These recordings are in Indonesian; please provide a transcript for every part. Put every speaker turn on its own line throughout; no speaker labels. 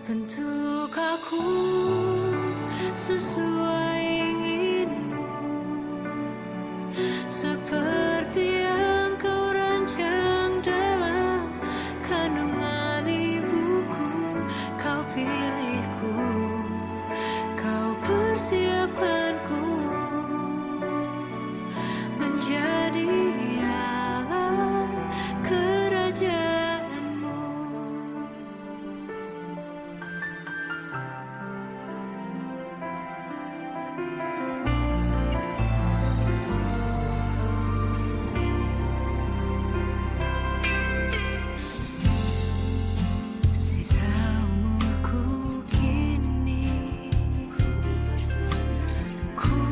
Bentuk aku sesuai ingin-Mu, seperti yang Kau rancang dalam kandungan ibuku. Kau pilihku, Kau persiapkanku menjadi Allah kerajaan-Mu. Sisa umurku kini ku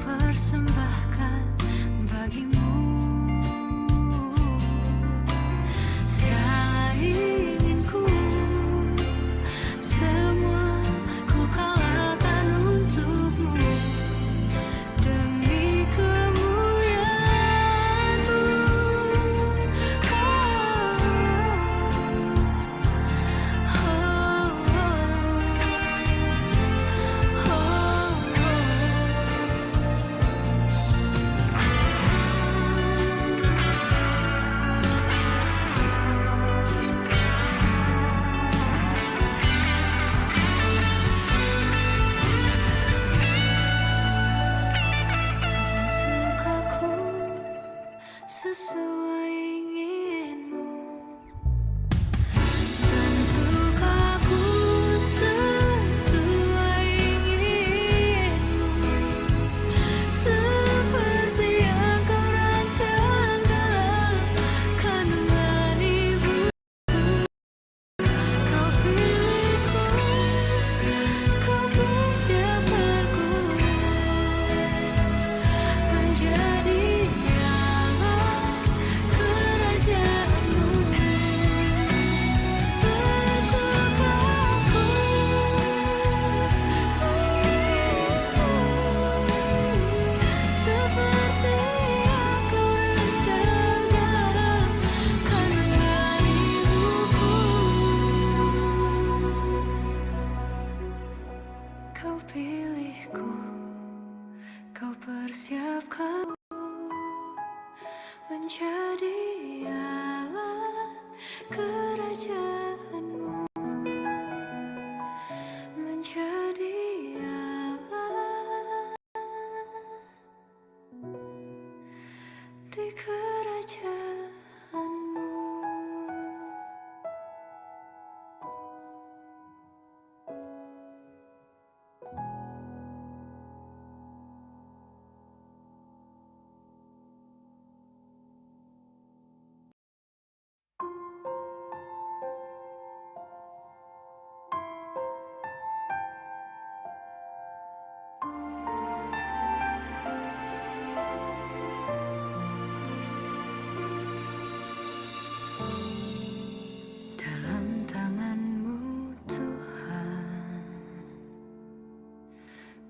persembahkan bagimu. Segala inginku, semua ku kalahkan untuk-Mu, demi kemuliaan-Mu. Bentuk aku sesuai ingin-Mu, bentuk aku sesuai ingin-Mu, seperti yang Kau rancang dalam kandungan ibu. Kau pilihku, Kau persiapkanku menjadi Allah kerajaan-Mu. Bentuk aku seperti yang Kau rancang dalam kandungan ibuku. Kau pilihku, Kau persiapkan menjadi Allah kerajaan-Mu, menjadi Allah di kerajaan-Mu. Dalam tangan-Mu Tuhan,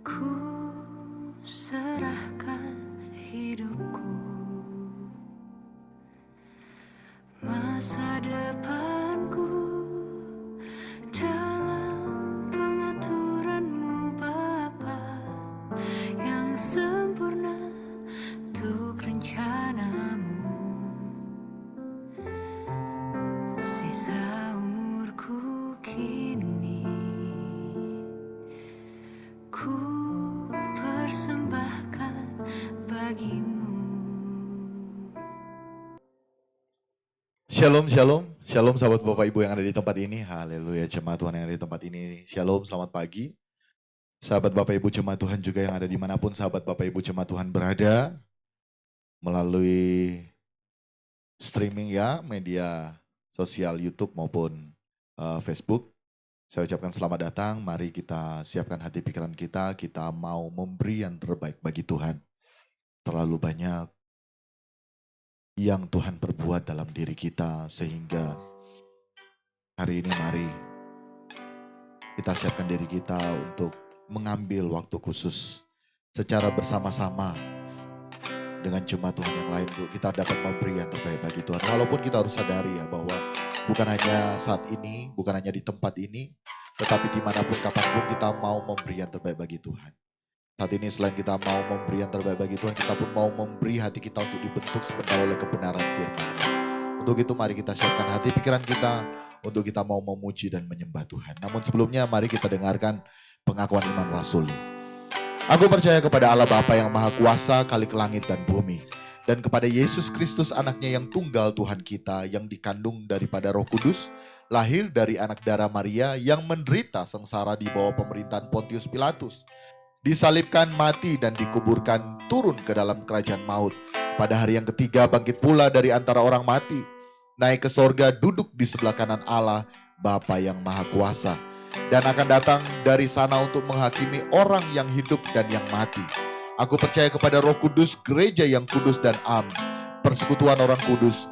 ku serahkan hidupku. Masa depanku dalam pengaturan-Mu Bapa yang sempurna untuk rencana-Mu. Sisa umurku kini ku persembahkan bagi-Mu.
Shalom, shalom, shalom sahabat Bapak Ibu yang ada di tempat ini. Haleluya, jemaat Tuhan yang ada di tempat ini. Shalom, selamat pagi. Sahabat Bapak Ibu jemaat Tuhan juga yang ada dimanapun sahabat Bapak Ibu jemaat Tuhan berada. Melalui streaming ya, media sosial YouTube maupun Facebook. Saya ucapkan selamat datang, mari kita siapkan hati pikiran kita mau memberi yang terbaik bagi Tuhan. Terlalu banyak yang Tuhan perbuat dalam diri kita sehingga hari ini mari kita siapkan diri kita untuk mengambil waktu khusus secara bersama-sama dengan jemaat Tuhan yang lain. Kita dapat memberi yang terbaik bagi Tuhan. Walaupun kita harus sadari ya bahwa Bukan hanya saat ini, bukan hanya di tempat ini, tetapi dimanapun kapanpun kita mau memberi yang terbaik bagi Tuhan. Saat ini selain kita mau memberi yang terbaik bagi Tuhan, kita pun mau memberi hati kita untuk dibentuk sebentar oleh kebenaran firman. Untuk itu mari kita siapkan hati pikiran kita untuk kita mau memuji dan menyembah Tuhan. Namun sebelumnya mari kita dengarkan pengakuan iman rasuli. Aku percaya kepada Allah Bapa yang Maha Kuasa, Khalik langit dan bumi, dan kepada Yesus Kristus anaknya yang tunggal Tuhan kita, yang dikandung daripada Roh Kudus, lahir dari anak darah Maria, yang menderita sengsara di bawah pemerintahan Pontius Pilatus, disalibkan, mati dan dikuburkan, turun ke dalam kerajaan maut. Pada hari yang ketiga bangkit pula dari antara orang mati, naik ke sorga, duduk di sebelah kanan Allah Bapa yang Maha Kuasa, dan akan datang dari sana untuk menghakimi orang yang hidup dan yang mati. Aku percaya kepada Roh Kudus, gereja yang kudus dan am, persekutuan orang kudus,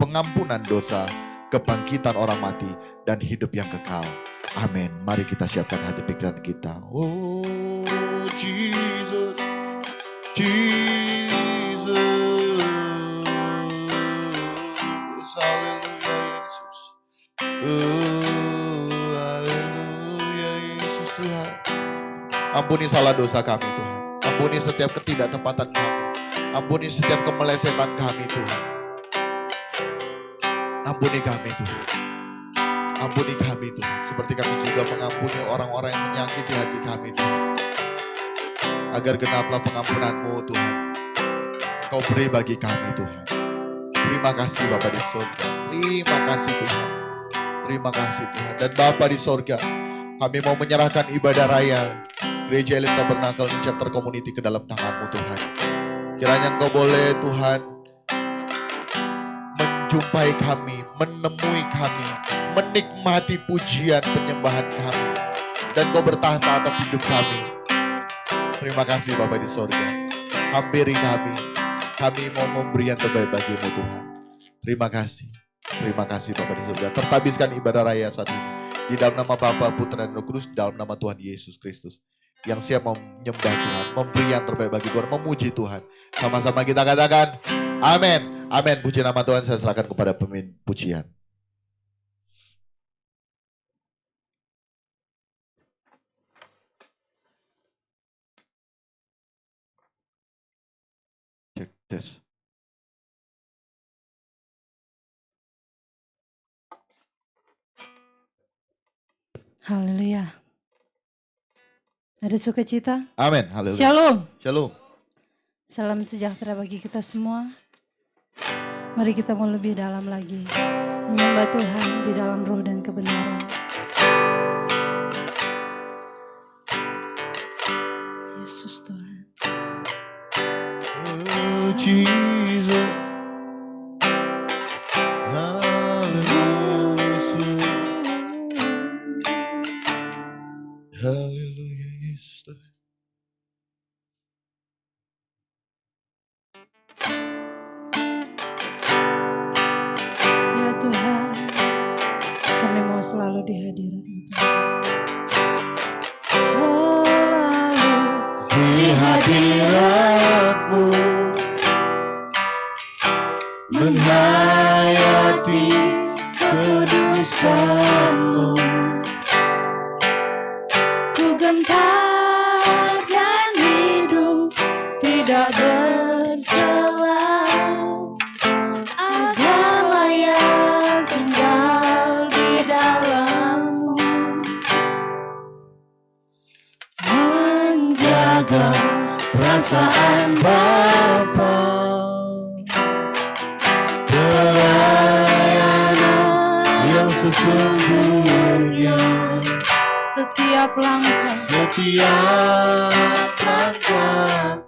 pengampunan dosa, kebangkitan orang mati, dan hidup yang kekal. Amin. Mari kita siapkan hati pikiran kita. Oh Jesus, Jesus, haleluya Yesus. Haleluya Yesus Tuhan. Ampuni salah dosa kami Tuhan. Ampuni setiap ketidaktepatan kami. Ampuni setiap kemelesetan kami Tuhan. Ampuni kami Tuhan. Ampuni kami Tuhan. Seperti kami juga mengampuni orang-orang yang menyakiti hati kami Tuhan. Agar genaplah pengampunan-Mu Tuhan. Kau beri bagi kami Tuhan. Terima kasih Bapa di surga. Terima kasih Tuhan. Terima kasih Tuhan. Dan Bapa di surga, kami mau menyerahkan ibadah raya Gereja Elim Tabernakel Chapter Community ke dalam tangan-Mu Tuhan. Kiranya Engkau boleh Tuhan menjumpai kami, menemui kami, menikmati pujian penyembahan kami, dan Kau bertahta atas hidup kami. Terima kasih Bapa di surga. Hampiri kami. Kami mau memberi yang terbaik bagi-Mu Tuhan. Terima kasih. Terima kasih Bapa di surga. Tertabiskan ibadah raya saat ini di dalam nama Bapa, Putra dan Roh Kudus, dalam nama Tuhan Yesus Kristus, yang siap menyembah Tuhan, memberi yang terbaik bagi Tuhan, memuji Tuhan. Sama-sama kita katakan amin. Amin. Puji nama Tuhan. Saya serahkan kepada pemimpin pujian. Cek tes.
Haleluya. Ada sukacita?
Amin. Haleluya.
Shalom.
Shalom.
Salam sejahtera bagi kita semua. Mari kita mau lebih dalam lagi menyembah Tuhan di dalam roh dan kebenaran. Yesus Tuhan.
Oh Jesus. Haleluya Yesus. Haleluya Yesus Tuhan.
Ya Tuhan, kami mau selalu di hadirat-Mu Tuhan. Selalu
Di hadirat-Mu, menghayati kudusan-Mu.
ku gentar dan hidup tidak bercela, agar layak tinggal di dalam-Mu, menjaga
Perasaan Bapa, pelayanan yang sesungguhnya,
setiap langkah
setiap langkah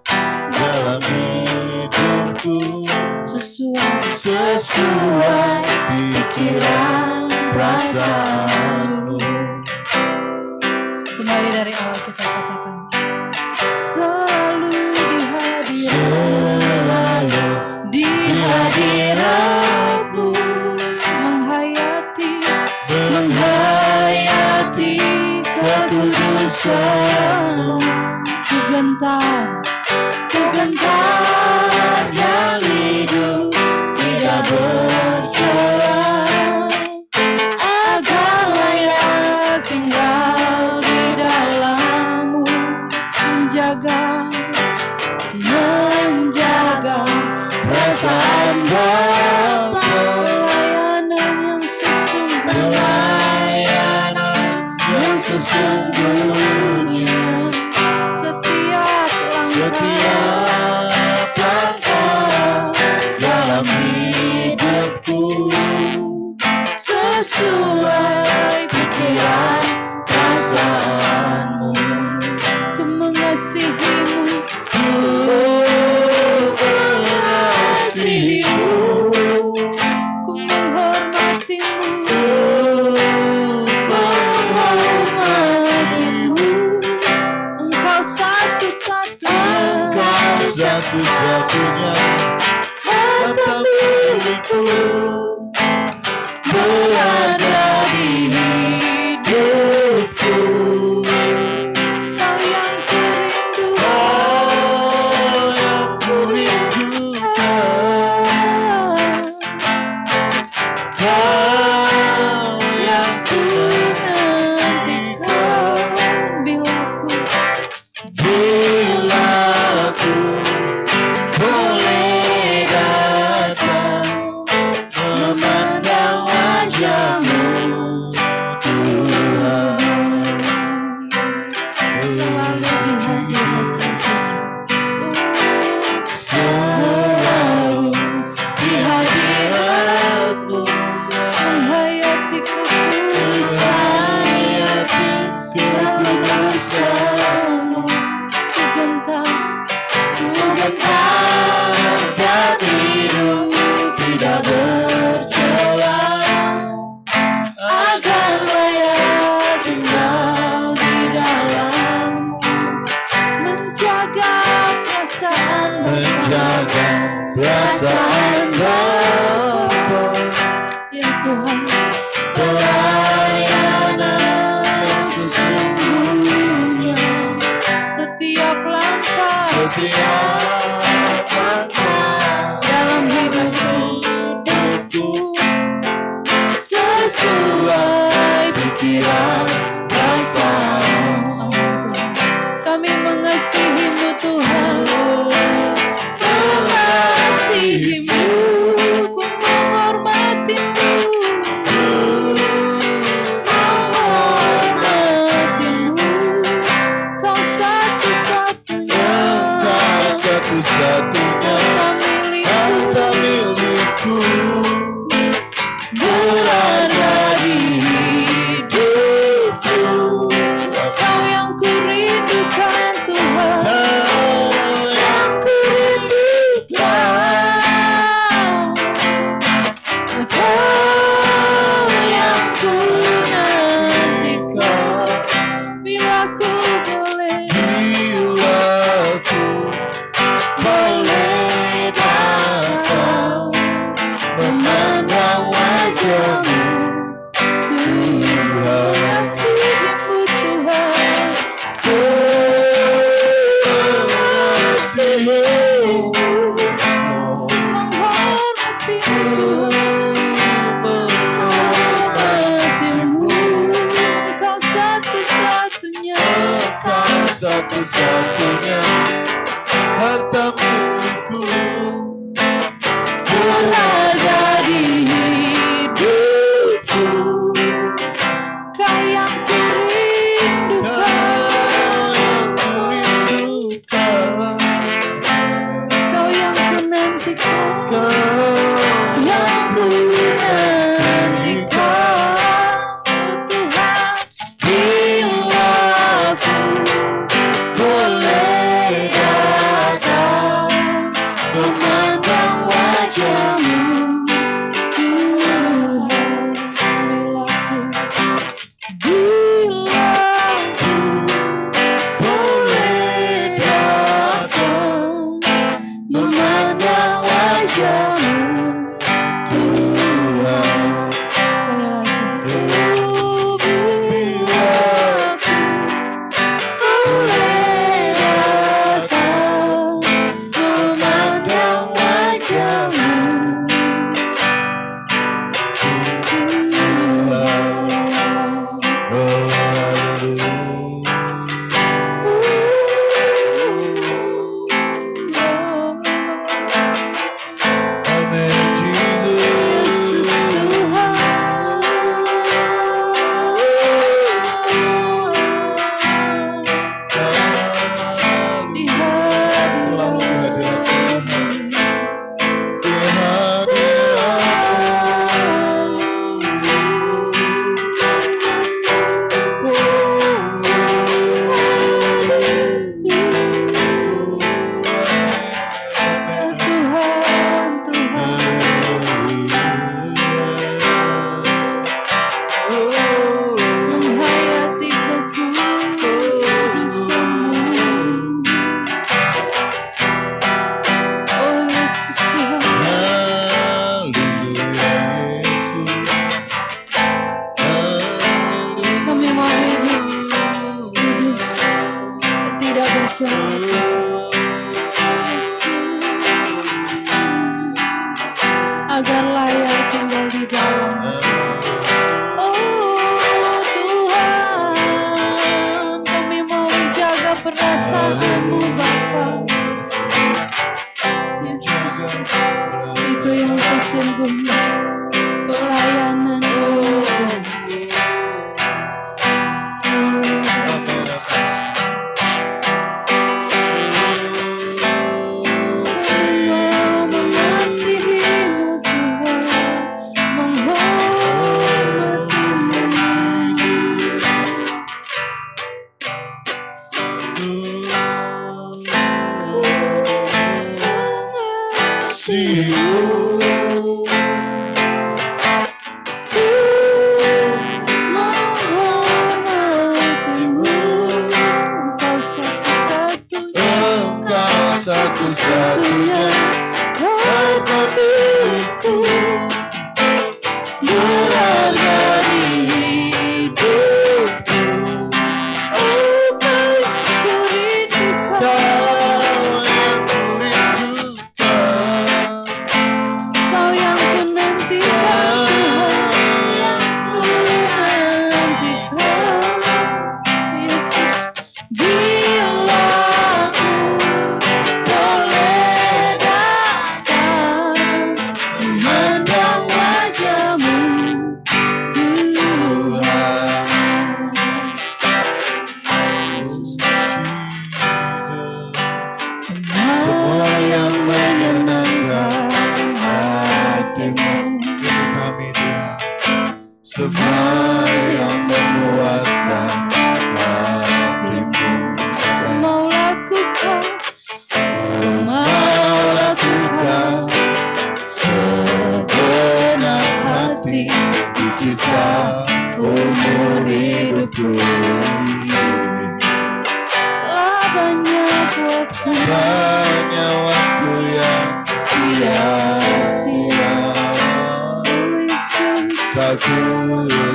dalam hidupku sesuai pikiran perasaanmu.
Kembali dari awal kita katakan, selalu
Selalu
di hadirat-Mu, menghayati kekudusan-Mu. Ku gentar yang hidup tidak bercela,
satu-satunya harta milikku berada di hidupku.
Kau yang kurindukan,
Kau yang kurindukan, Kau yang
nantikan
bila ku boleh datang memandang wajah-Mu, Tuhan.
selalu di hadirat-Mu,
Selalu di hadirat-Mu,
menghayati kekudusan,
menghayati kekudusan-Mu.
ku gentar
dan hidup tidak bercela agar layak tinggal di dalam,
menjaga perasaan
menjaga perasaan Bapa.
ya Tuhan,
Pelayanan yang sesungguhnya
setiap langkah
setiap langkah
dalam hidupku sesuai pikiran rasamu. Kami mengasihi-Mu Tuhan, mengasihi-Mu, ku menghormati-Mu, menghormati-Mu. Kau satu-satunya
satu-satunya harta milikku berada di hidupku.
Kau yang kurindukan Tuhan,
Kau yang kurindukan,
Kau yang ku nantikan. Bila ku boleh
bila ku boleh datang memandang wajah-Mu,
Tuhan, mengasihi-Mu Tuhan, menghormati-Mu, Kau satu-satunya
satu-satunya harta milikku
berharga di hidupku. Kau yang kurindukan, Kau yang ku nantikan, yang ku nantikan. Oh Tuhan,
bila ku boleh
hidupku telah banyak waktu
yang sia-sia tak ku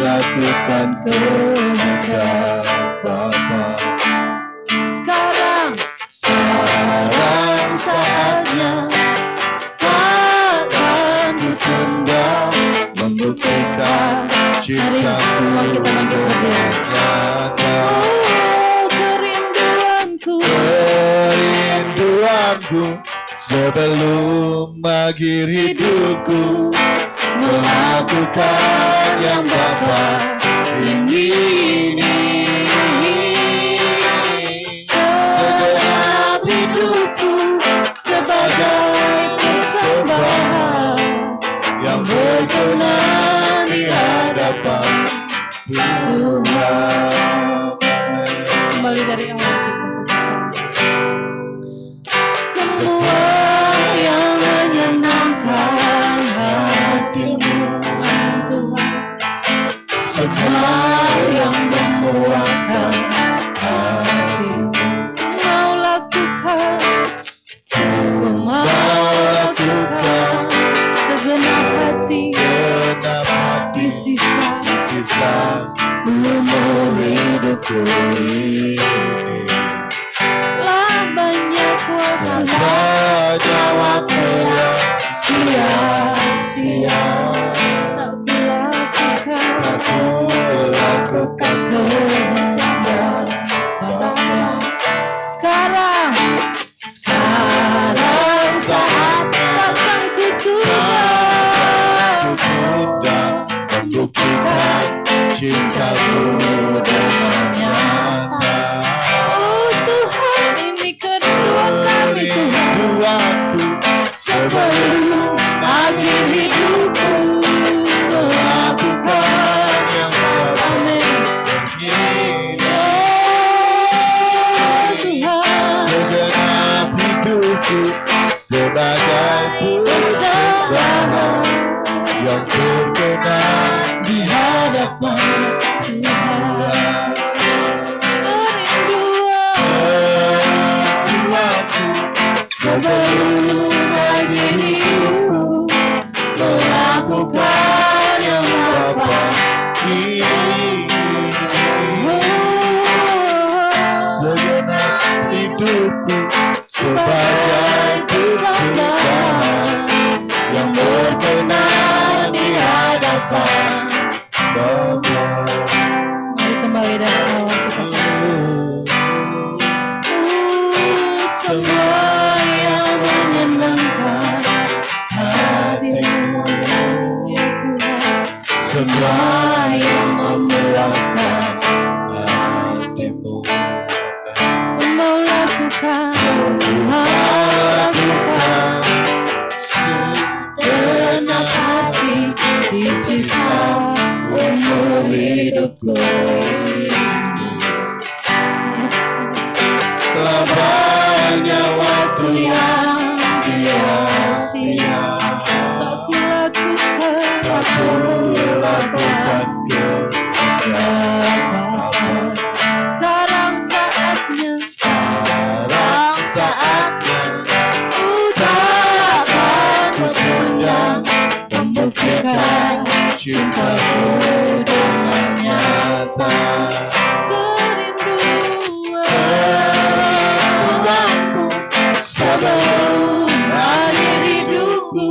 lakukan kehendak Bapa.
sekarang saatnya
Akan ku tendang membuktikan
mari
cinta
semua kita bangkit berdiri.
nyata.
Oh, kerinduanku
Sebelum akhir hidupku melakukan yang Bapa ingini.
segenap hidupku sebagai persembahan
yang berkenan di hadapan Tuhan.
kembali dari awal kita. Semua yang menyenangkan hatimu, Tuhan. Semua yang memuaskan hatimu, mau lakukan, ku mau lakukan segenap hati di sisa umur hidupku ini. Lah banyak waktu yang sia-sia tak ku lakukan kehendak Bapa. Sekarang saat akan ku tundang
Membuktikan cintaku dengan nyata.
Oh Tuhan, ini kerinduan kami Tuhan.
Rinduanku
Sebelum akhir hidupku melakukan
yang Bapa
amin.
ingini.
Oh Tuhan,
Segenap hidupku sebagai persembahan yang berkenan
di hadapan Tuhan.
Rinduanku sebelum akhir hidupku melakukan yang Bapa ingini. Segenap hidupku sebagai persembahan yang berkenan di hadapan Bapa.
Mari kembali dari awal kita. Semua yang menyenangkan hatimu, ya Tuhan.
Semua
yang memuaskan
hatimu
ku mau lakukan segenap hati di sisa umur hidupku ini. Yesus,
telah banyak waktu yang sia-sia
tak ku lakukan
tak ku lakukan
Bapa. Sekarang saatnya ku tak akan bertundang membuktikan cintaku dengan nyata. Kerinduanku sebelum akhir hidupku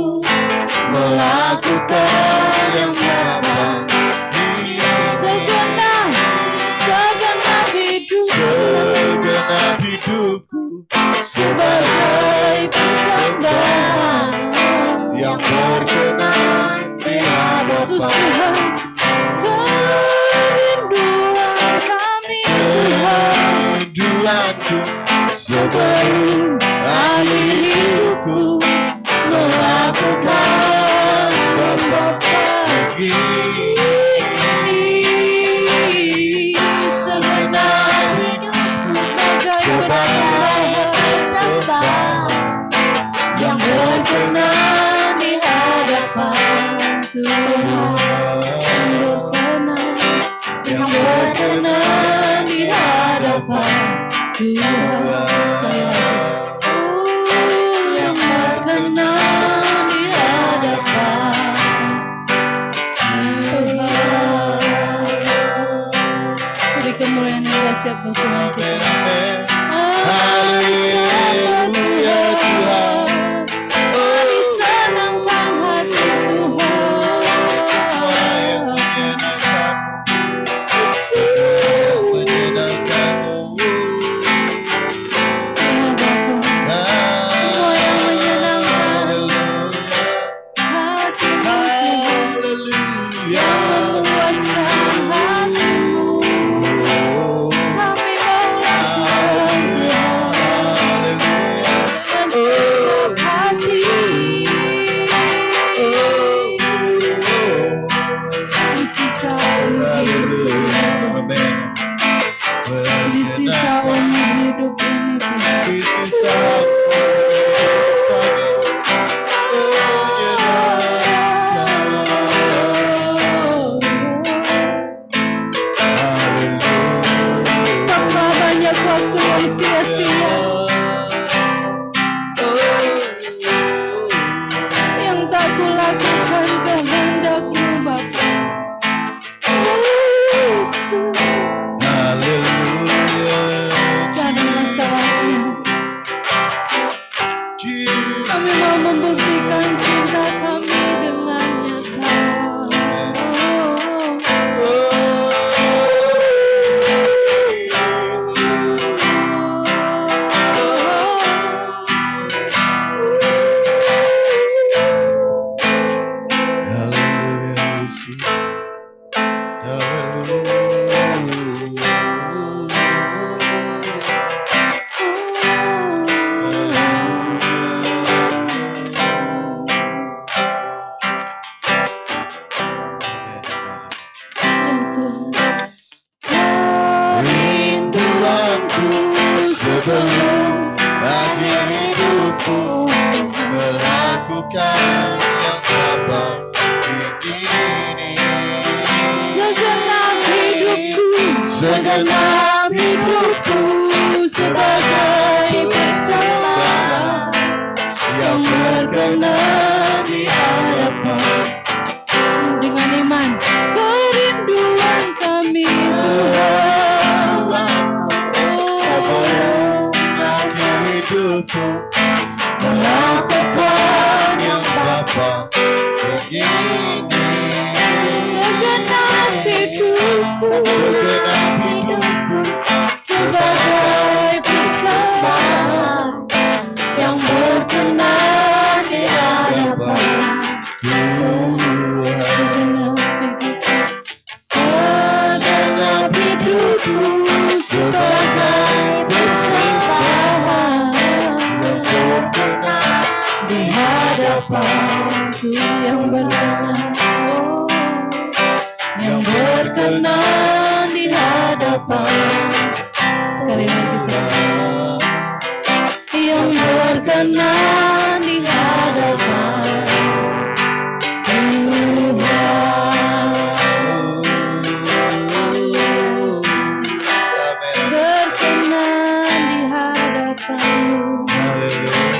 melakukan yang Bapa. Segenap hidupku sebagai persembahan
yang berkenan di
Yesus
hadapan
Tuhan. Kerinduan kami Tuhan,
rinduanku
sebelum akhir hidupku melakukan Bapa
ingini.
segenap hidupku sebagai persembahan yang berkenan di hadapan Tuhan. Yang berkenan, yang berkenan di hadapan Tuhan. Sekali lagi. Yang berkenan di hadapan Tuhan. Beri kemuliaan yang dahsyat buat Tuhan kita.
Haleluya Tuhan.
Mari senangkan hati Tuhan. Semua yang menyenangkan hatimu Tuhan. Yang memuaskan hatimu. Kami mau lakukan Tuhan dengan segenap hati. Di sisa hidup, di sisa umur hidup ini Tuhan. Sebab banyak waktu yang sia-sia yang tak kulakukan kehendak-Mu Bapa. Yesus, sekaranglah saatnya kami mau membuktikan cinta kami dengan nyata. Rinduanku sebelum
akhir hidupku melakukan yang Bapa ingini.
segenap hidupku sebagai persembahan yang berkenan di hadapan. Dengan iman kerinduan kami Tuhan.
Sebelum akhir hidupku melakukan yang Bapa ingini.
Segenap hidupku sebagai persembahan yang berkenan di hadapan Tuhan. Segenap hidupku sebagai persembahan yang berkenan di hadapan Tuhan. Yang berkenan, yang berkenan di hadapan. Sekali lagi Tuhan. Yang berkenan di hadapan Tuhan. Yesus, berkenan di hadapan-Mu. Haleluya.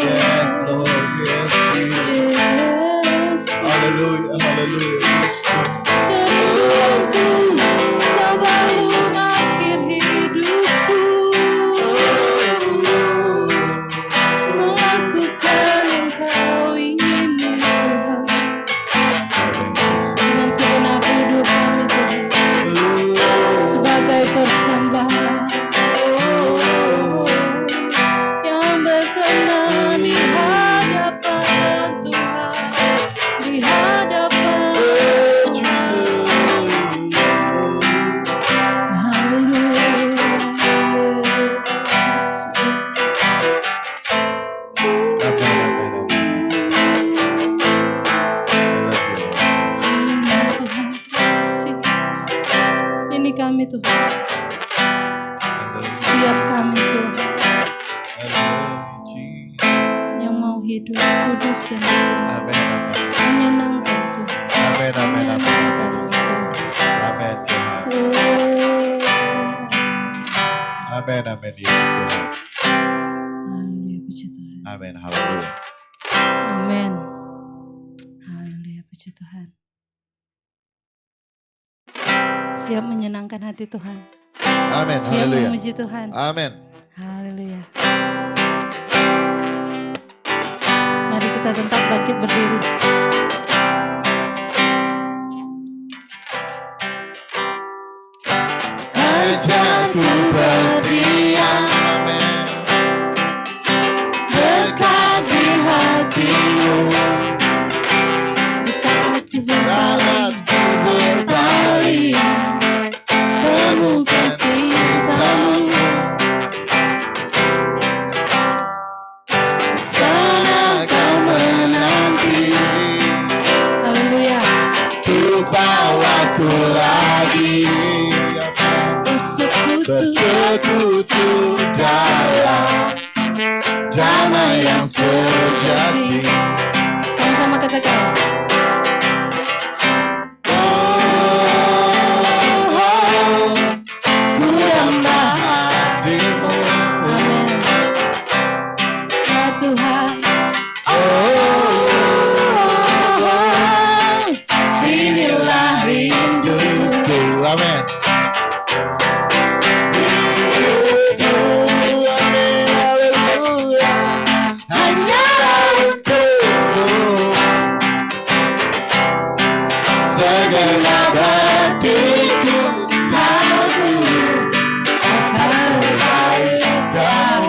Yes, Lord, yes, Jesus.
Yes.
Haleluya, haleluya.
Kerinduanku sebelum akhir hidupku melakukan yang Kau ingini Tuhan. Dengan segenap hidup kami Tuhan sebagai persembahan yang berkenan di hadapan Tuhan, di hadapan mau hidup kudus dan mulia.
Amin, amin.
Menyenangkan Tuhan.
Amin, amin, amin.
Menyenangkan Tuhan.
Amin, Tuhan. Amin, amin, Yesus Tuhan.
Haleluya, puji Tuhan.
Amin, haleluya.
Amin. Haleluya, puji Tuhan. Siap menyenangkan hati Tuhan.
Amin,
Siap
haleluya.
memuji Tuhan.
Amin.
Haleluya. Mari kita tetap bangkit berdiri.
Ajarku berdiam, amin.
Dekat di hatimu. Di saat ku berpaling, temukan cintamu. Sana kau menanti. Haleluya.
Ku bawaku lagi, bersekutu dalam damai yang sejati.
Sama-sama katakan.
Ku damba hadimu.
Amin. Ya Tuhan. Inilah rinduku.
Amin.
Hanya
Segenap hatiku
aku akan
kau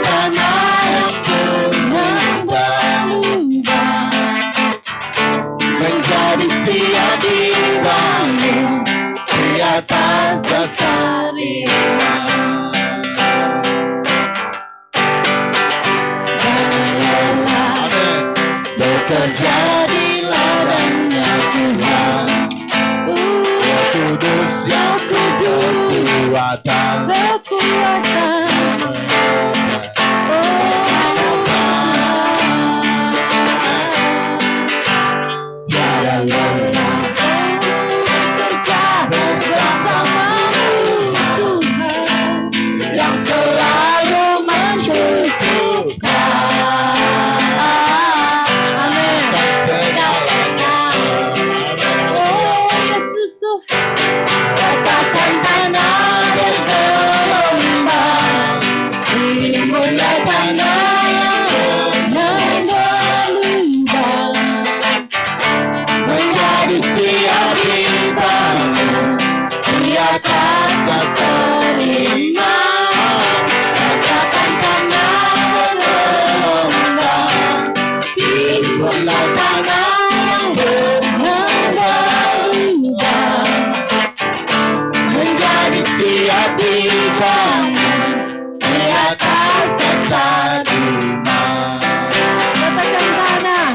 tanah yang berlubang, menjadi siap dibangun di atas dasar iman. Jangan lelah bekerja di ladangnya Tuhan. Ya kudus, ya kudus, kekuatan. Tiada lelah bekerja bersamamu Tuhan, yang selalu mencukupkan. Amin. Segalanya. Oh Yesus Tuhan, katakan tanah dan gelombang, timbullah tanah yang berlubang, menjadi siap dibangun di atas dasar iman. Katakan tanah dan gelombang, timbullah tanah yang berlubang, menjadi siap dibangun di atas dasar iman. Katakan tanah,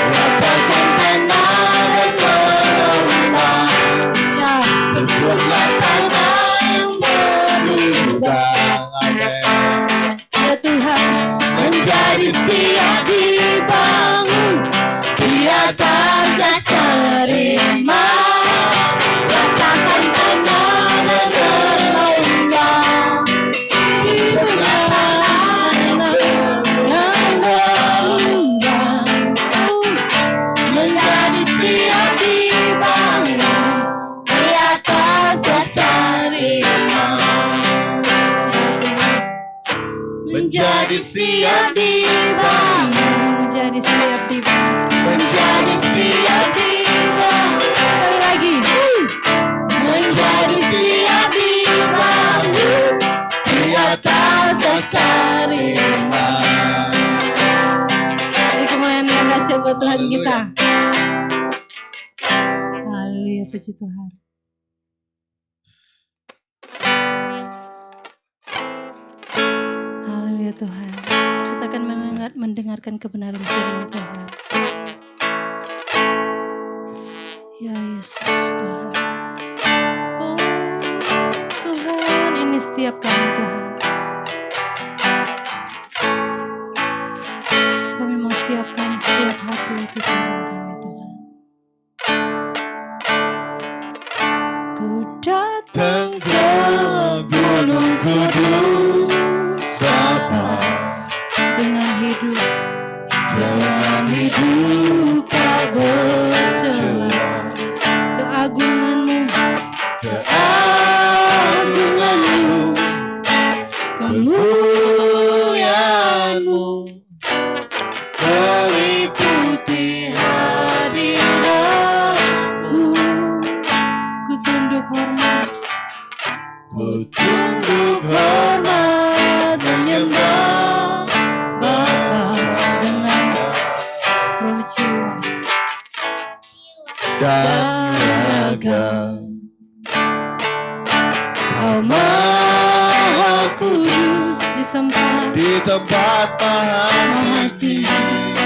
katakan tanah dan gelombang, ya timbullah tanah yang berlubang. Amin. Ya Tuhan, menjadi siap dibangun di atas dasar iman. Katakan tanah dan gelombang, timbullah tanah yang berlubang, menjadi siap dibangun di atas dasar iman. Menjadi siap dibangun, menjadi siap dibangun, menjadi siap dibangun. Sekali lagi, menjadi siap dibangun di atas dasar iman. Jadi kemuliaan yang kasih buat Tuhan kita. Haleluya, puji Tuhan. Haleluya Tuhan. Kita akan mendengarkan kebenaran firman Tuhan. Ya Yesus Tuhan. Oh Tuhan, ini setiap kami Tuhan. Kami mau siapkan setiap hati pikiran kami Tuhan. Ku datang ke Gunung Kudus, Bapa, dengan hidup tak bercela. Keagunganmu, kemuliaanmu meliputi hadiratmu. Ku tunduk hormat, menyembah Bapa dengan roh jiwa dan raga. Kau Maha Kudus di tempat maha tinggi,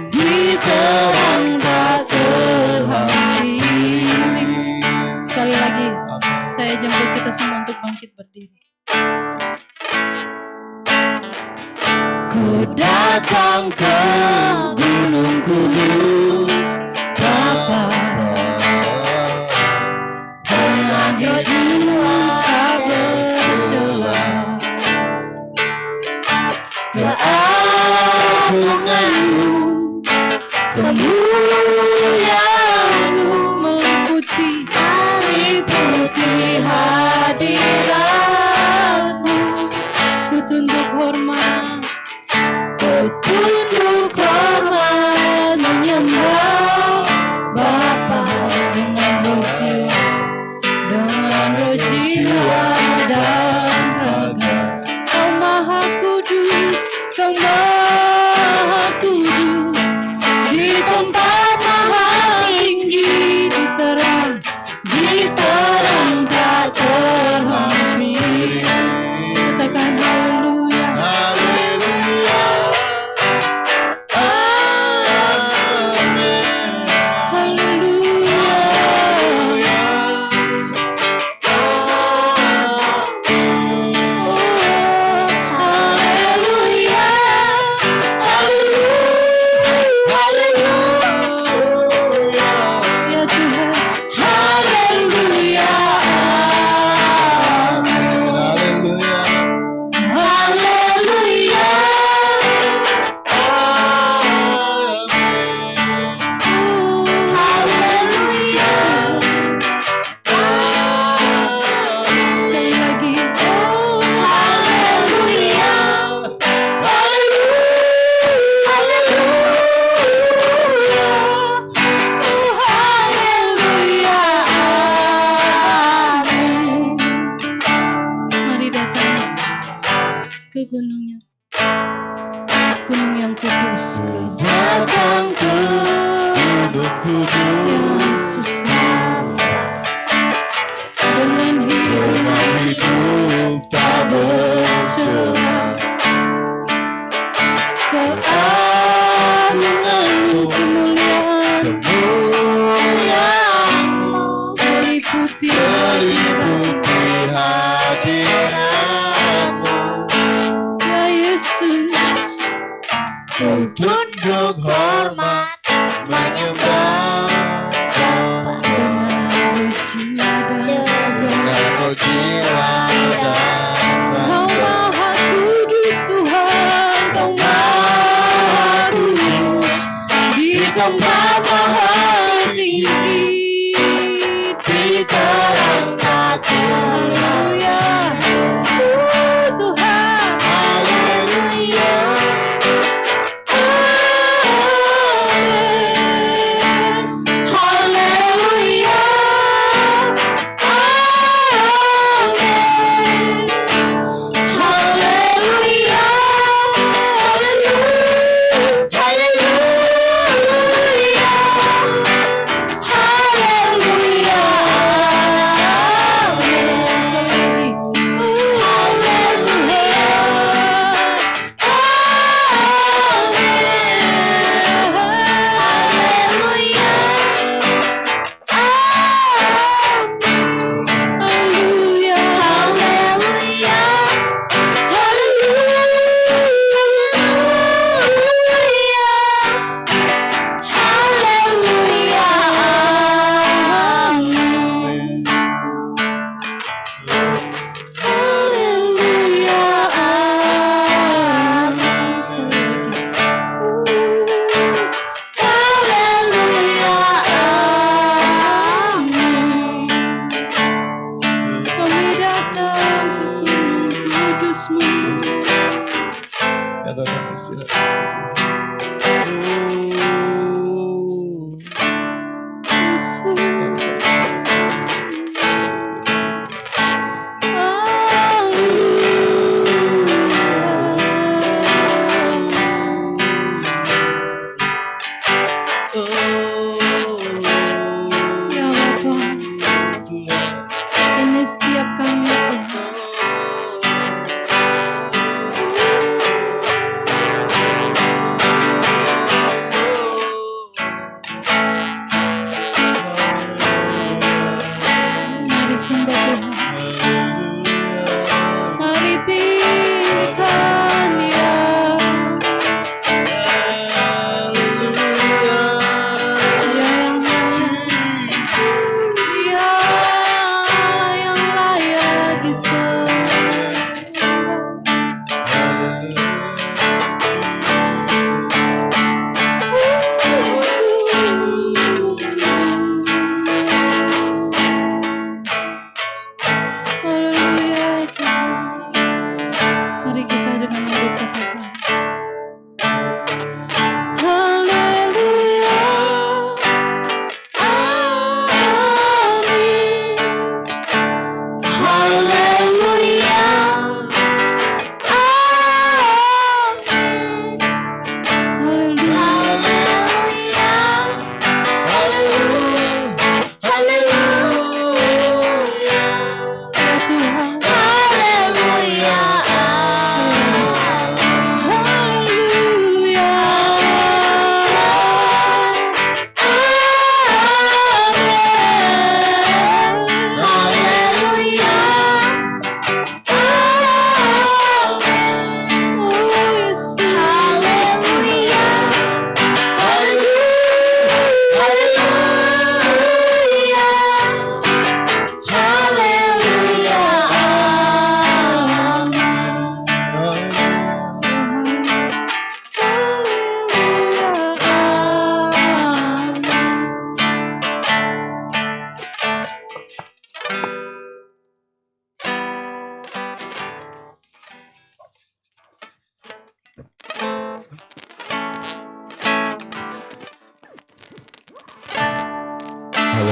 di terang tak terhenti. Sekali lagi, saya jemput kita semua untuk bangkit berdiri. Ku datang ke Gunung Kudus, Bapa, dengan jiwa tak bercela. Keagunganmu, kemuliaanmu meliputi hadiratmu. Ku tunduk hormat, menyembah Bapa dengan roh jiwa dan raga. Kau Maha
Engkau Maha Kudus, di tempat maha tinggi, di terang tak terhampiri. Katakan haleluya.
Haleluya. Amin.
Haleluya. Haleluya. Ya Tuhan. Haleluya. Haleluya. Haleluya. Sekali lagi. Oh, haleluya. Haleluya. Oh, haleluya. Amin. Mari datang ke gunungnya, gunung yang kudus. Datang ke
Gunung kudus
Yesus dengan hidup
tak
bercela, keagunganmu kemuliaan meliputi
hadiratmu.
ya Yesus.
Tunduk hormat menyembah
Dengan jiwa dan raga, Kau
jiwa
Maha Kudus Tuhan, Kau Maha Kudus, di tempat maha tinggi, di terang tak haleluya. Tuhan,
Haleluya.
amin. Haleluya. Amin. Haleluya. Haleluya. Haleluya. Amin. Sekali lagi. Kami datang ke gunung kudus-Mu.
Katakan istirahat.
Ya Bapa, ini setiap kami Tuhan. Mari sembah Tuhan, mari tinggikan Dia. Dia yang layak disembah. Haleluya Tuhan. Mari kita dengan mulut katakan. Haleluya. Amin. Haleluya. Amin.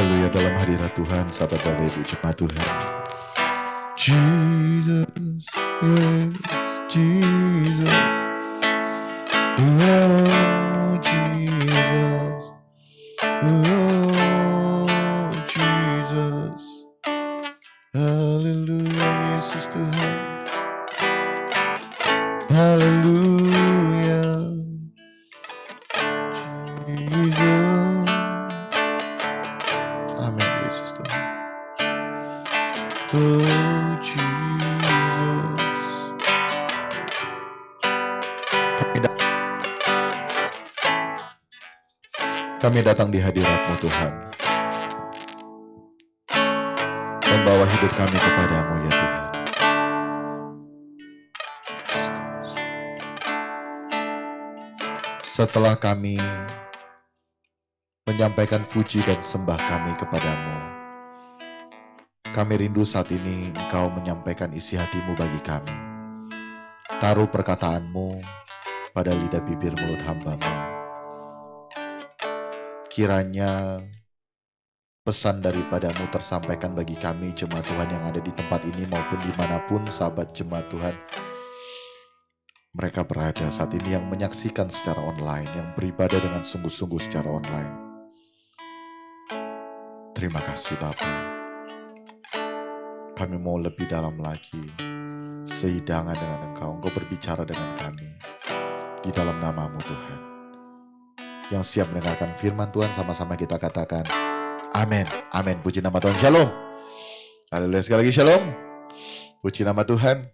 Haleluya, dalam hadirat Tuhan, sahabat Bapak Ibu jemaat Tuhan. Jesus, yes, Jesus. Oh, Jesus. Oh, Jesus. Haleluya, Yesus Tuhan. Haleluya, Jesus. Amin, Yesus Tuhan. Oh, Jesus. Kami datang di hadirat-Mu Tuhan, membawa hidup kami kepadamu ya Tuhan. Setelah kami menyampaikan puji dan sembah kami kepadamu, kami rindu saat ini Engkau menyampaikan isi hatimu bagi kami. Taruh perkataanmu pada lidah bibir mulut hambamu. Kiranya pesan daripadamu tersampaikan bagi kami jemaat Tuhan yang ada di tempat ini maupun dimanapun sahabat jemaat Tuhan mereka berada saat ini, yang menyaksikan secara online, yang beribadah dengan sungguh-sungguh secara online. Terima kasih Bapa. Kami mau lebih dalam lagi sehidangan dengan Engkau. Engkau berbicara dengan kami di dalam nama-Mu Tuhan. Yang siap mendengarkan firman Tuhan, sama-sama kita katakan amin, amin. Puji nama Tuhan, shalom. Haleluya, sekali lagi shalom. Puji nama Tuhan.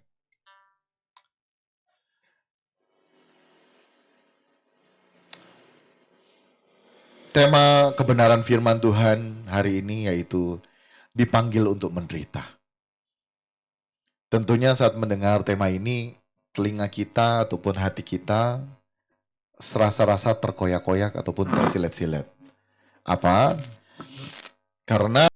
Tema kebenaran firman Tuhan hari ini yaitu dipanggil untuk menderita. Tentunya saat mendengar tema ini, telinga kita ataupun hati kita serasa-rasa terkoyak-koyak ataupun tersilet-silet. Apa? Karena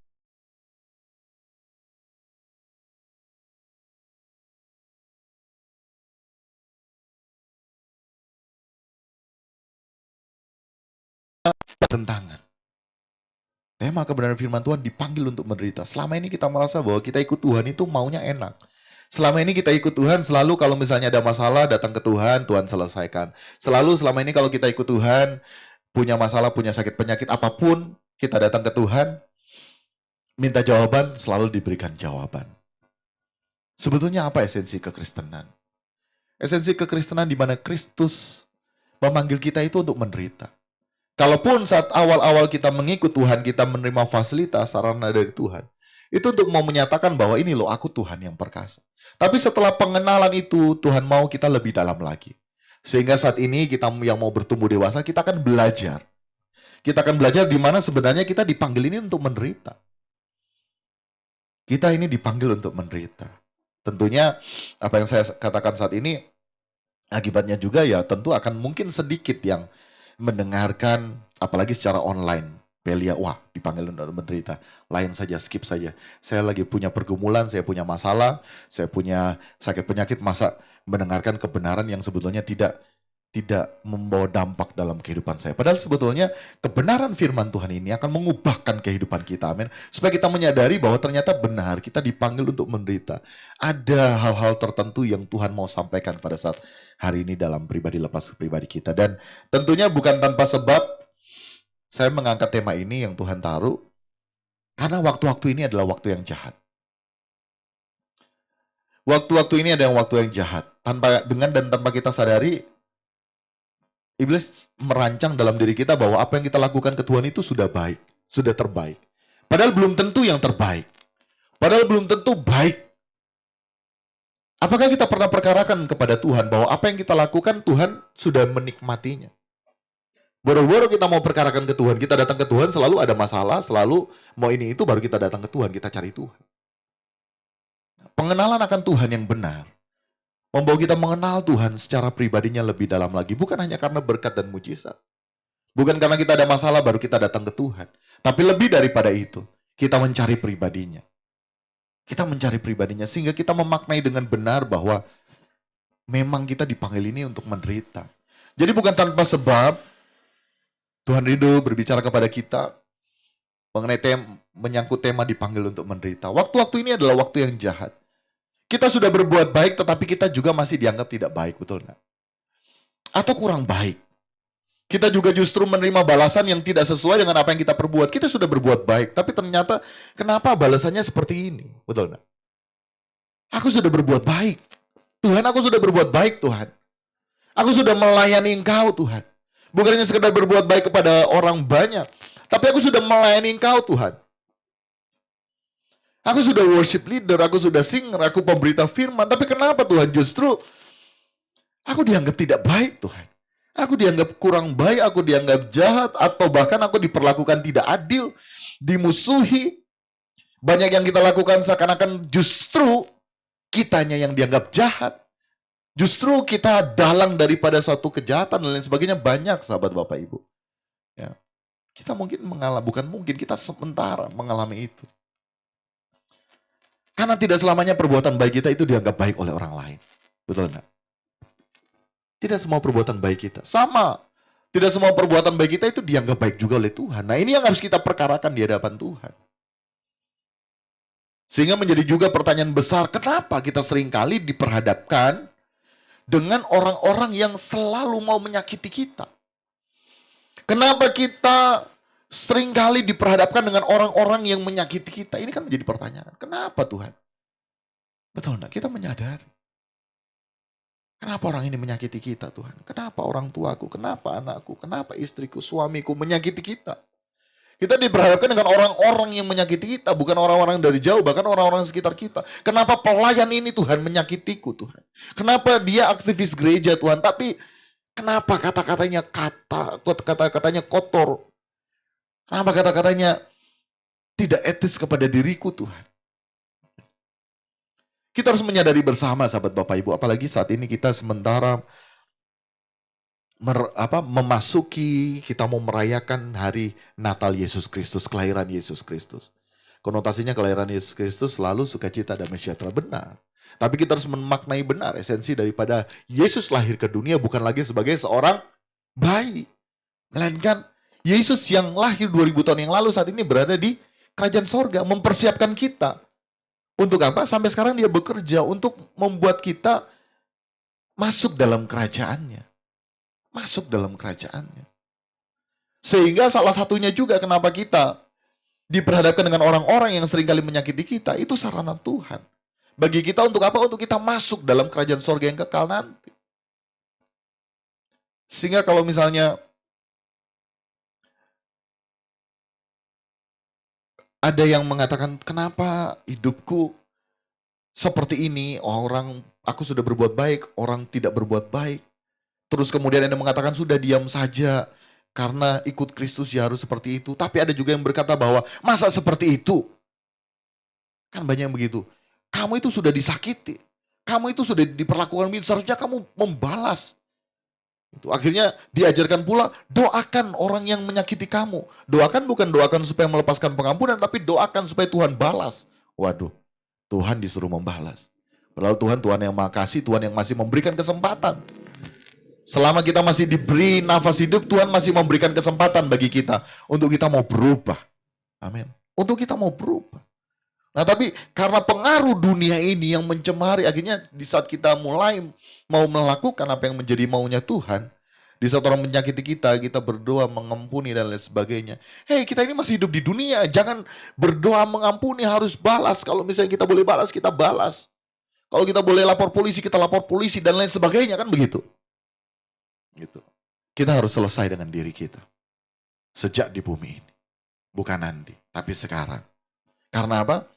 tentangan. Tema kebenaran firman Tuhan dipanggil untuk menderita. Selama ini kita merasa bahwa kita ikut Tuhan itu maunya enak. Selama ini kita ikut Tuhan, selalu kalau misalnya ada masalah, datang ke Tuhan, Tuhan selesaikan. Selama ini kalau kita ikut Tuhan, punya masalah, punya sakit penyakit apapun, kita datang ke Tuhan, minta jawaban, selalu diberikan jawaban. Sebetulnya apa esensi kekristenan? Esensi kekristenan di mana Kristus memanggil kita itu untuk menderita. Kalaupun saat awal-awal kita mengikut Tuhan, kita menerima fasilitas, sarana dari Tuhan, itu untuk mau menyatakan bahwa ini loh aku Tuhan yang perkasa. Tapi setelah pengenalan itu, Tuhan mau kita lebih dalam lagi. Sehingga saat ini kita yang mau bertumbuh dewasa, kita akan belajar. Kita akan belajar di mana sebenarnya kita dipanggil ini untuk menderita. Kita ini dipanggil untuk menderita. Tentunya apa yang saya katakan saat ini, akibatnya juga ya tentu akan mungkin sedikit yang mendengarkan, apalagi secara online. Belia, wah dipanggil untuk menderita. Lain saja, skip saja. Saya lagi punya pergumulan, saya punya masalah, saya punya sakit penyakit, masa mendengarkan kebenaran yang sebetulnya tidak membawa dampak dalam kehidupan saya. Padahal sebetulnya kebenaran firman Tuhan ini akan mengubahkan kehidupan kita, amin. Supaya kita menyadari bahwa ternyata benar, kita dipanggil untuk menderita. Ada hal-hal tertentu yang Tuhan mau sampaikan pada saat hari ini dalam pribadi lepas pribadi kita. Dan tentunya bukan tanpa sebab saya mengangkat tema ini yang Tuhan taruh, karena waktu-waktu ini adalah waktu yang jahat. Waktu-waktu ini adalah waktu yang jahat. Tanpa kita sadari, iblis merancang dalam diri kita bahwa apa yang kita lakukan ke Tuhan itu sudah baik, sudah terbaik. Padahal belum tentu yang terbaik. Padahal belum tentu baik. Apakah kita pernah perkarakan kepada Tuhan bahwa apa yang kita lakukan Tuhan sudah menikmatinya? Boro-boro kita mau perkarakan ke Tuhan, kita datang ke Tuhan selalu ada masalah, selalu mau ini itu baru kita datang ke Tuhan, kita cari Tuhan. Pengenalan akan Tuhan yang benar membawa kita mengenal Tuhan secara pribadinya lebih dalam lagi. Bukan hanya karena berkat dan mujizat. Bukan karena kita ada masalah baru kita datang ke Tuhan. Tapi lebih daripada itu, kita mencari pribadinya. Kita mencari pribadinya sehingga kita memaknai dengan benar bahwa memang kita dipanggil ini untuk menderita. Jadi bukan tanpa sebab Tuhan rindu berbicara kepada kita. mengenai menyangkut tema dipanggil untuk menderita. Waktu-waktu ini adalah waktu yang jahat. Kita sudah berbuat baik, tetapi kita juga masih dianggap tidak baik, betul nggak? Atau kurang baik. Kita juga justru menerima balasan yang tidak sesuai dengan apa yang kita perbuat. Kita sudah berbuat baik, tapi ternyata kenapa balasannya seperti ini? Betul nggak? Aku sudah berbuat baik. Tuhan, aku sudah berbuat baik, Tuhan. Aku sudah melayani Engkau, Tuhan. Bukan hanya sekedar berbuat baik kepada orang banyak, tapi aku sudah melayani Engkau, Tuhan. Aku sudah worship leader, aku sudah singer, aku pemberita firman. Tapi kenapa Tuhan justru aku dianggap tidak baik, Tuhan? Aku dianggap kurang baik, aku dianggap jahat, atau bahkan aku diperlakukan tidak adil, dimusuhi. Banyak yang kita lakukan seakan-akan justru kitanya yang dianggap jahat. Justru kita dalang daripada suatu kejahatan dan lain sebagainya. Banyak sahabat Bapak Ibu. Ya. Kita mungkin mengalami, bukan mungkin, kita sementara mengalami itu. Karena tidak selamanya perbuatan baik kita itu dianggap baik oleh orang lain. Betul nggak? Tidak semua perbuatan baik kita. Sama. Tidak semua perbuatan baik kita itu dianggap baik juga oleh Tuhan. Nah, ini yang harus kita perkarakan di hadapan Tuhan. Sehingga menjadi juga pertanyaan besar, kenapa kita seringkali diperhadapkan dengan orang-orang yang selalu mau menyakiti kita? Kenapa kita seringkali diperhadapkan dengan orang-orang yang menyakiti kita? Ini kan menjadi pertanyaan. Kenapa Tuhan? Betul enggak? Kita menyadari. Kenapa orang ini menyakiti kita, Tuhan? Kenapa orang tuaku? Kenapa anakku? Kenapa istriku, suamiku menyakiti kita? Kita diperhadapkan dengan orang-orang yang menyakiti kita, bukan orang-orang dari jauh, bahkan orang-orang sekitar kita. Kenapa pelayan ini Tuhan menyakitiku, Tuhan? Kenapa dia aktivis gereja, Tuhan? Tapi kenapa kata-katanya kotor? Kenapa kata-katanya tidak etis kepada diriku, Tuhan? Kita harus menyadari bersama, sahabat Bapak Ibu, apalagi saat ini kita sementara memasuki, kita mau merayakan hari Natal Yesus Kristus, kelahiran Yesus Kristus. Konotasinya kelahiran Yesus Kristus selalu sukacita, damai sejahtera, benar. Tapi kita harus memaknai benar esensi daripada Yesus lahir ke dunia bukan lagi sebagai seorang bayi, melainkan Yesus yang lahir 2000 tahun yang lalu saat ini berada di kerajaan sorga, mempersiapkan kita. Untuk apa? Sampai sekarang dia bekerja untuk membuat kita masuk dalam kerajaannya. Masuk dalam kerajaannya. Sehingga salah satunya juga kenapa kita diperhadapkan dengan orang-orang yang seringkali menyakiti kita, itu sarana Tuhan. Bagi kita untuk apa? Untuk kita masuk dalam kerajaan sorga yang kekal nanti. Sehingga kalau misalnya ada yang mengatakan, kenapa hidupku seperti ini? Aku sudah berbuat baik, orang tidak berbuat baik. Terus kemudian ada yang mengatakan, sudah diam saja, karena ikut Kristus ya harus seperti itu. Tapi ada juga yang berkata bahwa, masa seperti itu? Kan banyak yang begitu. Kamu itu sudah disakiti. Kamu itu sudah diperlakukan begitu, seharusnya kamu membalas. Itu akhirnya diajarkan pula, doakan orang yang menyakiti kamu. Doakan bukan doakan supaya melepaskan pengampunan, tapi doakan supaya Tuhan balas. Waduh, Tuhan disuruh membalas. Padahal Tuhan yang Maha Kasih, Tuhan yang masih memberikan kesempatan. Selama kita masih diberi nafas hidup, Tuhan masih memberikan kesempatan bagi kita untuk kita mau berubah. Amin. Untuk kita mau berubah. Nah, tapi karena pengaruh dunia ini yang mencemari, akhirnya di saat kita mulai mau melakukan apa yang menjadi maunya Tuhan, di saat orang menyakiti kita, kita berdoa mengampuni dan lain sebagainya. Hei, kita ini masih hidup di dunia, jangan berdoa mengampuni, harus balas. Kalau misalnya kita boleh balas, kita balas. Kalau kita boleh lapor polisi, kita lapor polisi dan lain sebagainya, kan begitu. Gitu. Kita harus selesai dengan diri kita. Sejak di bumi ini. Bukan nanti, tapi sekarang. Karena apa?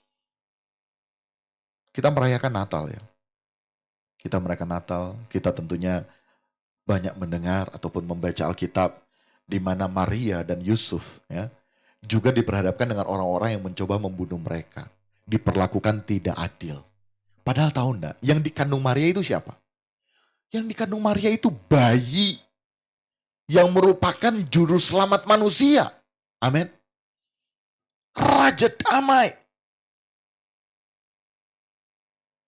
Kita merayakan Natal ya. Kita merayakan Natal, kita tentunya banyak mendengar ataupun membaca Alkitab di mana Maria dan Yusuf ya juga diperhadapkan dengan orang-orang yang mencoba membunuh mereka, diperlakukan tidak adil. Padahal tahu enggak, yang dikandung Maria itu siapa? Yang dikandung Maria itu bayi yang merupakan juru selamat manusia. Amin. Raja damai.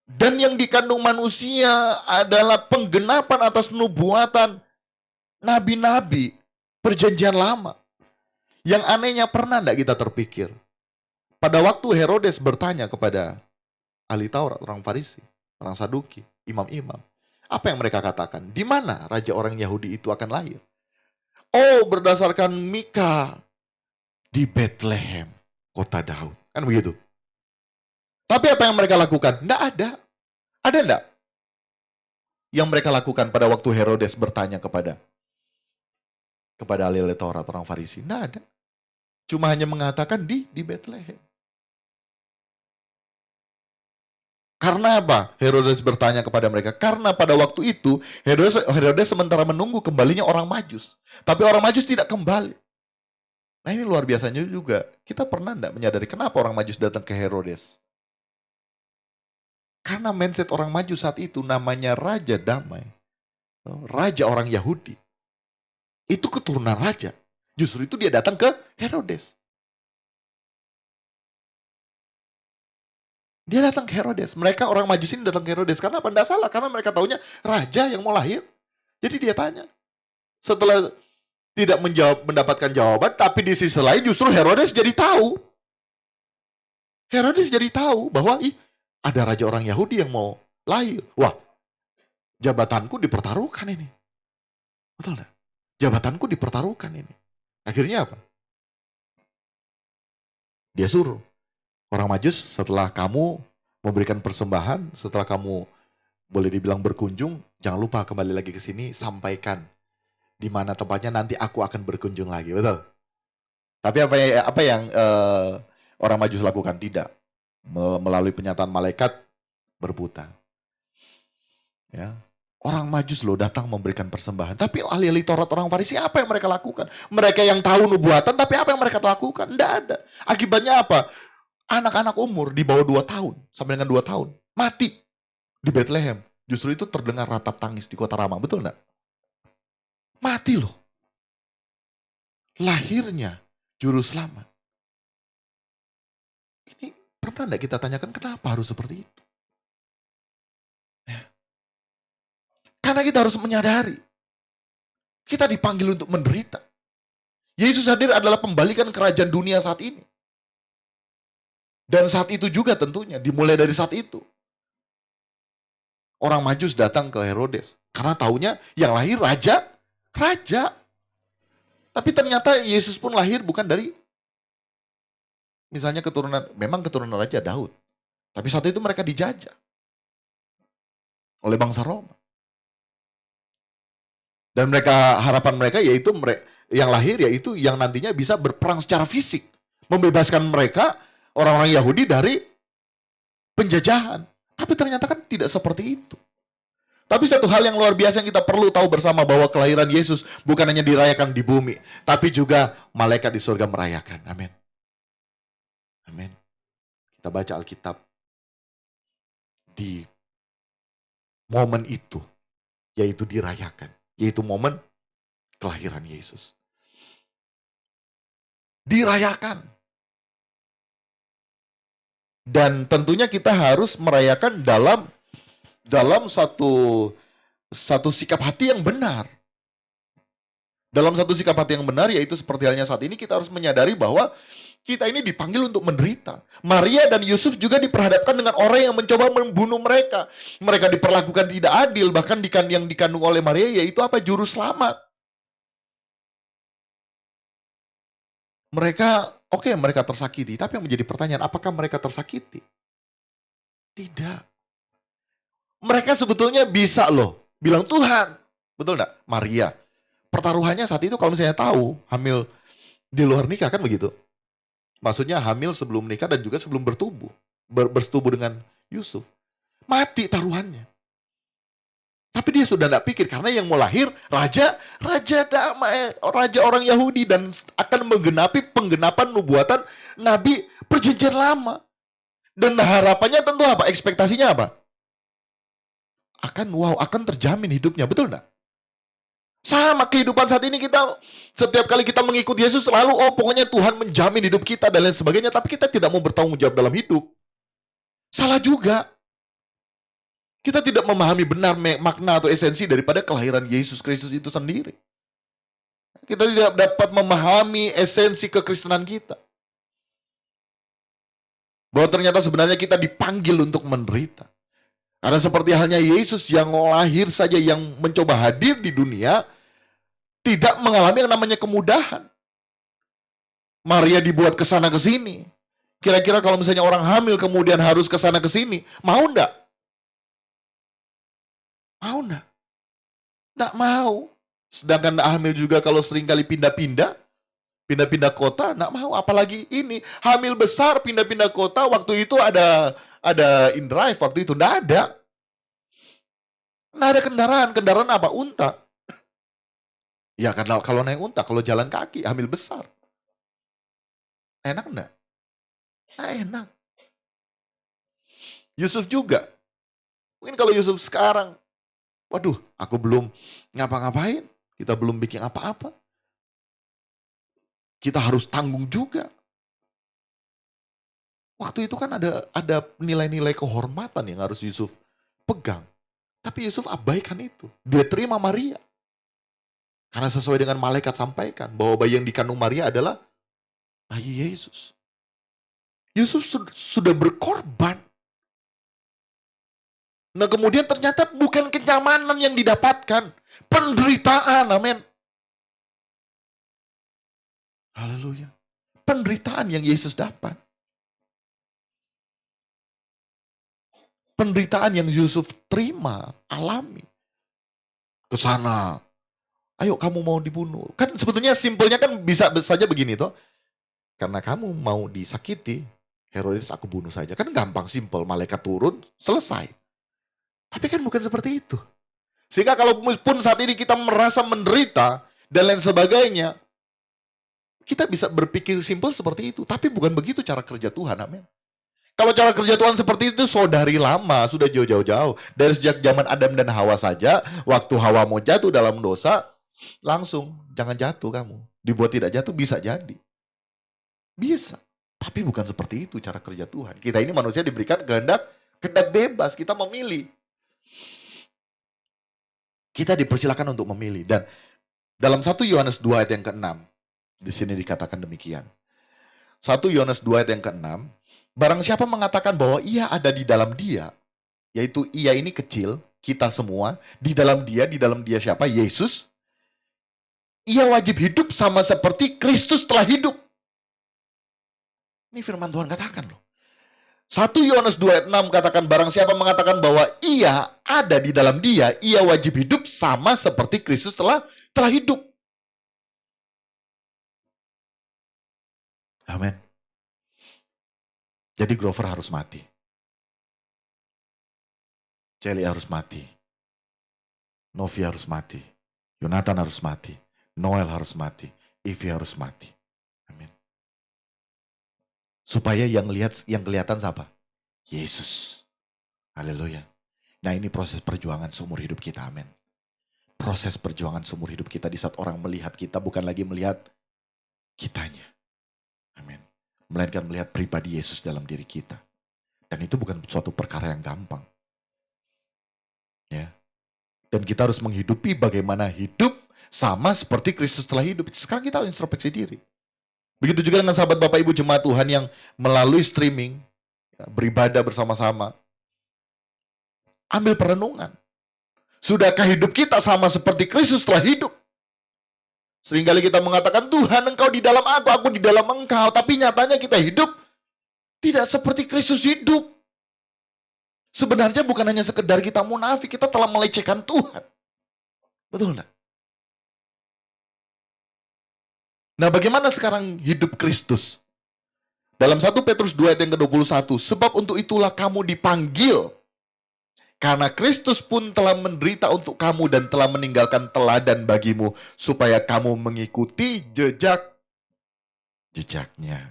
Dan yang dikandung manusia adalah penggenapan atas nubuatan nabi-nabi perjanjian lama. Yang anehnya, pernah enggak kita terpikir, pada waktu Herodes bertanya kepada ahli Taurat, orang Farisi, orang Saduki, imam-imam, apa yang mereka katakan? Di mana raja orang Yahudi itu akan lahir? Oh, berdasarkan Mika, di Bethlehem, kota Daud. Kan begitu. Tapi apa yang mereka lakukan? Enggak ada. Ada enggak yang mereka lakukan pada waktu Herodes bertanya kepada ahli Taurat, orang Farisi? Enggak ada. Cuma hanya mengatakan di Bethlehem. Karena apa? Herodes bertanya kepada mereka. Karena pada waktu itu Herodes sementara menunggu kembalinya orang Majus. Tapi orang Majus tidak kembali. Nah, ini luar biasanya juga. Kita pernah enggak menyadari kenapa orang Majus datang ke Herodes? Karena mindset orang Majus saat itu namanya Raja Damai. Raja orang Yahudi. Itu keturunan raja. Justru itu dia datang ke Herodes. Dia datang ke Herodes. Mereka orang Majus ini datang ke Herodes. Karena apa? Tidak salah. Karena mereka taunya raja yang mau lahir. Jadi dia tanya. Setelah tidak mendapatkan jawaban, tapi di sisi lain justru Herodes jadi tahu. Herodes jadi tahu bahwa ada raja orang Yahudi yang mau lahir. Wah, jabatanku dipertaruhkan ini. Betul nggak? Jabatanku dipertaruhkan ini. Akhirnya apa? Dia suruh orang Majus, setelah kamu memberikan persembahan, setelah kamu boleh dibilang berkunjung, jangan lupa kembali lagi ke sini, sampaikan di mana tempatnya, nanti aku akan berkunjung lagi. Betul? Tapi apa yang orang Majus lakukan? Tidak. Melalui penyataan malaikat, berbuta. Ya. Orang Majus loh datang memberikan persembahan. Tapi ahli-ahli Taurat, orang Farisi, apa yang mereka lakukan? Mereka yang tahu nubuatan, tapi apa yang mereka lakukan? Tidak ada. Akibatnya apa? Anak-anak umur di bawah 2 tahun, sampai dengan 2 tahun, mati di Bethlehem. Justru itu terdengar ratap tangis di kota Rama. Betul enggak? Mati loh. Lahirnya juru selamat. Ini pernah enggak kita tanyakan kenapa harus seperti itu? Ya. Karena kita harus menyadari, kita dipanggil untuk menderita. Yesus hadir adalah pembalikan kerajaan dunia saat ini. Dan saat itu juga tentunya, dimulai dari saat itu. Orang Majus datang ke Herodes. Karena taunya yang lahir raja. Tapi ternyata Yesus pun lahir bukan dari, misalnya memang keturunan Raja Daud. Tapi saat itu mereka dijajah oleh bangsa Roma. Dan harapan mereka yaitu yang lahir yaitu yang nantinya bisa berperang secara fisik. Membebaskan mereka, orang-orang Yahudi, dari penjajahan. Tapi ternyata kan tidak seperti itu. Tapi satu hal yang luar biasa yang kita perlu tahu bersama, bahwa kelahiran Yesus bukan hanya dirayakan di bumi, tapi juga malaikat di surga merayakan. Amin. Amin. Kita baca Alkitab. Di momen itu, yaitu dirayakan. Yaitu momen kelahiran Yesus. Dirayakan. Dan tentunya kita harus merayakan dalam satu sikap hati yang benar. Dalam satu sikap hati yang benar, yaitu seperti halnya saat ini kita harus menyadari bahwa kita ini dipanggil untuk menderita. Maria dan Yusuf juga diperhadapkan dengan orang yang mencoba membunuh mereka. Mereka diperlakukan tidak adil, bahkan yang dikandung oleh Maria yaitu apa? Juru selamat. Mereka tersakiti, tapi yang menjadi pertanyaan, apakah mereka tersakiti? Tidak. Mereka sebetulnya bisa loh bilang Tuhan. Betul enggak? Maria. Pertaruhannya saat itu kalau misalnya tahu hamil di luar nikah, kan begitu. Maksudnya hamil sebelum nikah dan juga sebelum bersetubuh dengan Yusuf. Mati taruhannya. Tapi dia sudah tidak pikir, karena yang mau lahir raja damai, raja orang Yahudi, dan akan menggenapi penggenapan nubuatan Nabi perjanjian lama. Dan harapannya tentu apa? Ekspektasinya apa? Akan terjamin hidupnya, betul enggak? Sama kehidupan saat ini, kita setiap kali kita mengikuti Yesus selalu pokoknya Tuhan menjamin hidup kita dan lain sebagainya, tapi kita tidak mau bertanggung jawab dalam hidup. Salah juga. Kita tidak memahami benar makna atau esensi daripada kelahiran Yesus Kristus itu sendiri. Kita tidak dapat memahami esensi kekristenan kita. Bahwa ternyata sebenarnya kita dipanggil untuk menderita. Karena seperti halnya Yesus yang lahir saja, yang mencoba hadir di dunia, tidak mengalami yang namanya kemudahan. Maria dibuat ke sana ke sini. Kira-kira kalau misalnya orang hamil kemudian harus ke sana ke sini, mau enggak? Mau enggak? Enggak mau. Sedangkan hamil juga kalau sering kali pindah-pindah kota, enggak mau. Apalagi ini, hamil besar pindah-pindah kota, waktu itu ada InDrive, waktu itu enggak ada. Enggak ada kendaraan apa? Unta. Ya kalau naik unta, kalau jalan kaki, hamil besar. Enak enggak? Nah, enak. Yusuf juga. Mungkin kalau Yusuf sekarang, waduh, aku belum ngapa-ngapain. Kita belum bikin apa-apa. Kita harus tanggung juga. Waktu itu kan ada nilai-nilai kehormatan yang harus Yusuf pegang. Tapi Yusuf abaikan itu. Dia terima Maria. Karena sesuai dengan malaikat sampaikan bahwa bayi yang dikandung Maria adalah bayi Yesus. Yusuf sudah berkorban. Nah kemudian ternyata bukan kenyamanan yang didapatkan. Penderitaan, amin. Haleluya. Penderitaan yang Yesus dapat. Penderitaan yang Yusuf terima, alami. Ke sana. Ayo kamu mau dibunuh. Kan sebetulnya simpelnya kan bisa saja begini toh. Karena kamu mau disakiti, Herodes aku bunuh saja. Kan gampang, simpel. Malaikat turun, selesai. Tapi kan bukan seperti itu. Sehingga kalaupun saat ini kita merasa menderita dan lain sebagainya, kita bisa berpikir simpel seperti itu. Tapi bukan begitu cara kerja Tuhan, amin. Kalau cara kerja Tuhan seperti itu, dari lama, sudah jauh-jauh. Dari sejak zaman Adam dan Hawa saja, waktu Hawa mau jatuh dalam dosa, langsung, jangan jatuh kamu. Dibuat tidak jatuh, bisa jadi. Bisa. Tapi bukan seperti itu cara kerja Tuhan. Kita ini manusia diberikan kehendak bebas, kita memilih. Kita dipersilakan untuk memilih. Dan dalam 1 Yohanes 2 ayat yang ke-6, di sini dikatakan demikian. 1 Yohanes 2 ayat yang ke-6, barang siapa mengatakan bahwa ia ada di dalam dia, yaitu ia ini kecil, kita semua, di dalam dia siapa? Yesus. Ia wajib hidup sama seperti Kristus telah hidup. Ini firman Tuhan katakan loh. 1 Yohanes 2 ayat 6 katakan barang siapa mengatakan bahwa ia ada di dalam dia, ia wajib hidup sama seperti Kristus telah hidup. Amin. Jadi Grover harus mati. Celi harus mati. Novi harus mati. Yonatan harus mati. Noel harus mati. Ivy harus mati. Amin. Supaya yang kelihatan siapa? Yesus. Haleluya. Nah ini proses perjuangan seumur hidup kita, amin. Proses perjuangan seumur hidup kita di saat orang melihat kita bukan lagi melihat kitanya. Amin. Melainkan melihat pribadi Yesus dalam diri kita. Dan itu bukan suatu perkara yang gampang. Ya. Dan kita harus menghidupi bagaimana hidup sama seperti Kristus telah hidup. Sekarang kita harus introspeksi diri. Begitu juga dengan sahabat Bapak Ibu jemaat Tuhan yang melalui streaming, ya, beribadah bersama-sama. Ambil perenungan. Sudahkah hidup kita sama seperti Kristus telah hidup? Seringkali kita mengatakan, Tuhan engkau di dalam aku di dalam engkau. Tapi nyatanya kita hidup tidak seperti Kristus hidup. Sebenarnya bukan hanya sekedar kita munafik, kita telah melecehkan Tuhan. Betul enggak? Nah bagaimana sekarang hidup Kristus? Dalam 1 Petrus 2 ayat yang ke-21, sebab untuk itulah kamu dipanggil. Karena Kristus pun telah menderita untuk kamu dan telah meninggalkan teladan bagimu, supaya kamu mengikuti jejaknya.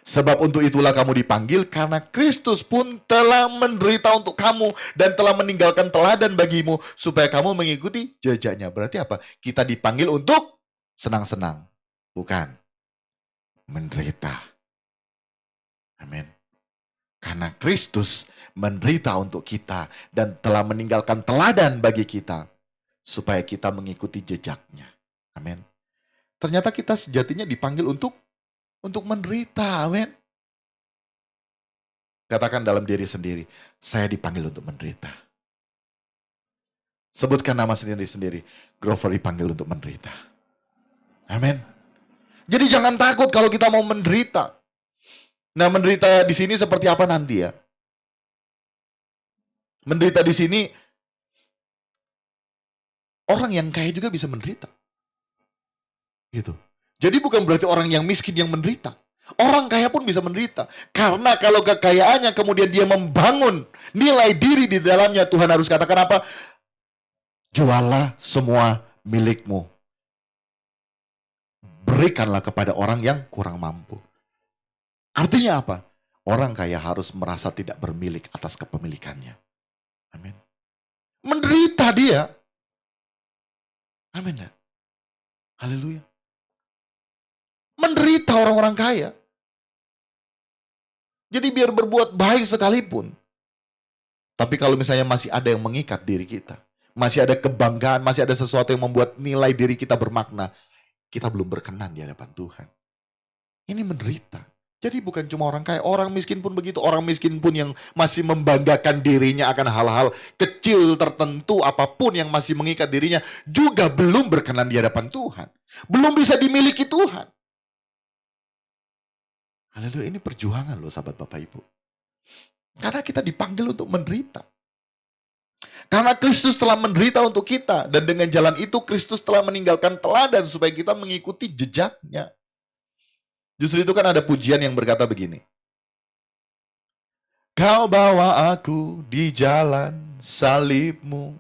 Sebab untuk itulah kamu dipanggil, karena Kristus pun telah menderita untuk kamu dan telah meninggalkan teladan bagimu, supaya kamu mengikuti jejaknya. Berarti apa? Kita dipanggil untuk senang-senang, bukan menderita. Amin. Karena Kristus menderita untuk kita dan telah meninggalkan teladan bagi kita, supaya kita mengikuti jejaknya. Amin. Ternyata kita sejatinya dipanggil untuk menderita. Amin. Katakan dalam diri sendiri, saya dipanggil untuk menderita. Sebutkan nama sendiri-sendiri. Grover dipanggil untuk menderita. Amin. Jadi jangan takut kalau kita mau menderita. Nah, menderita di sini seperti apa nanti ya? Menderita di sini, orang yang kaya juga bisa menderita. Gitu. Jadi bukan berarti orang yang miskin yang menderita. Orang kaya pun bisa menderita. Karena kalau kekayaannya kemudian dia membangun nilai diri di dalamnya, Tuhan harus katakan apa? Jualah semua milikmu. Berikanlah kepada orang yang kurang mampu. Artinya apa? Orang kaya harus merasa tidak bermilik atas kepemilikannya. Amin. Menderita dia. Amin. Ya? Haleluya. Menderita orang-orang kaya. Jadi biar berbuat baik sekalipun. Tapi kalau misalnya masih ada yang mengikat diri kita, masih ada kebanggaan, masih ada sesuatu yang membuat nilai diri kita bermakna, kita belum berkenan di hadapan Tuhan. Ini menderita. Jadi bukan cuma orang kaya, orang miskin pun begitu. Orang miskin pun yang masih membanggakan dirinya akan hal-hal kecil tertentu, apapun yang masih mengikat dirinya, juga belum berkenan di hadapan Tuhan. Belum bisa dimiliki Tuhan. Haleluya, ini perjuangan loh sahabat Bapak Ibu. Karena kita dipanggil untuk menderita. Karena Kristus telah menderita untuk kita. Dan dengan jalan itu Kristus telah meninggalkan teladan supaya kita mengikuti jejaknya. Justru itu kan ada pujian yang berkata begini. Kau bawa aku di jalan salibmu.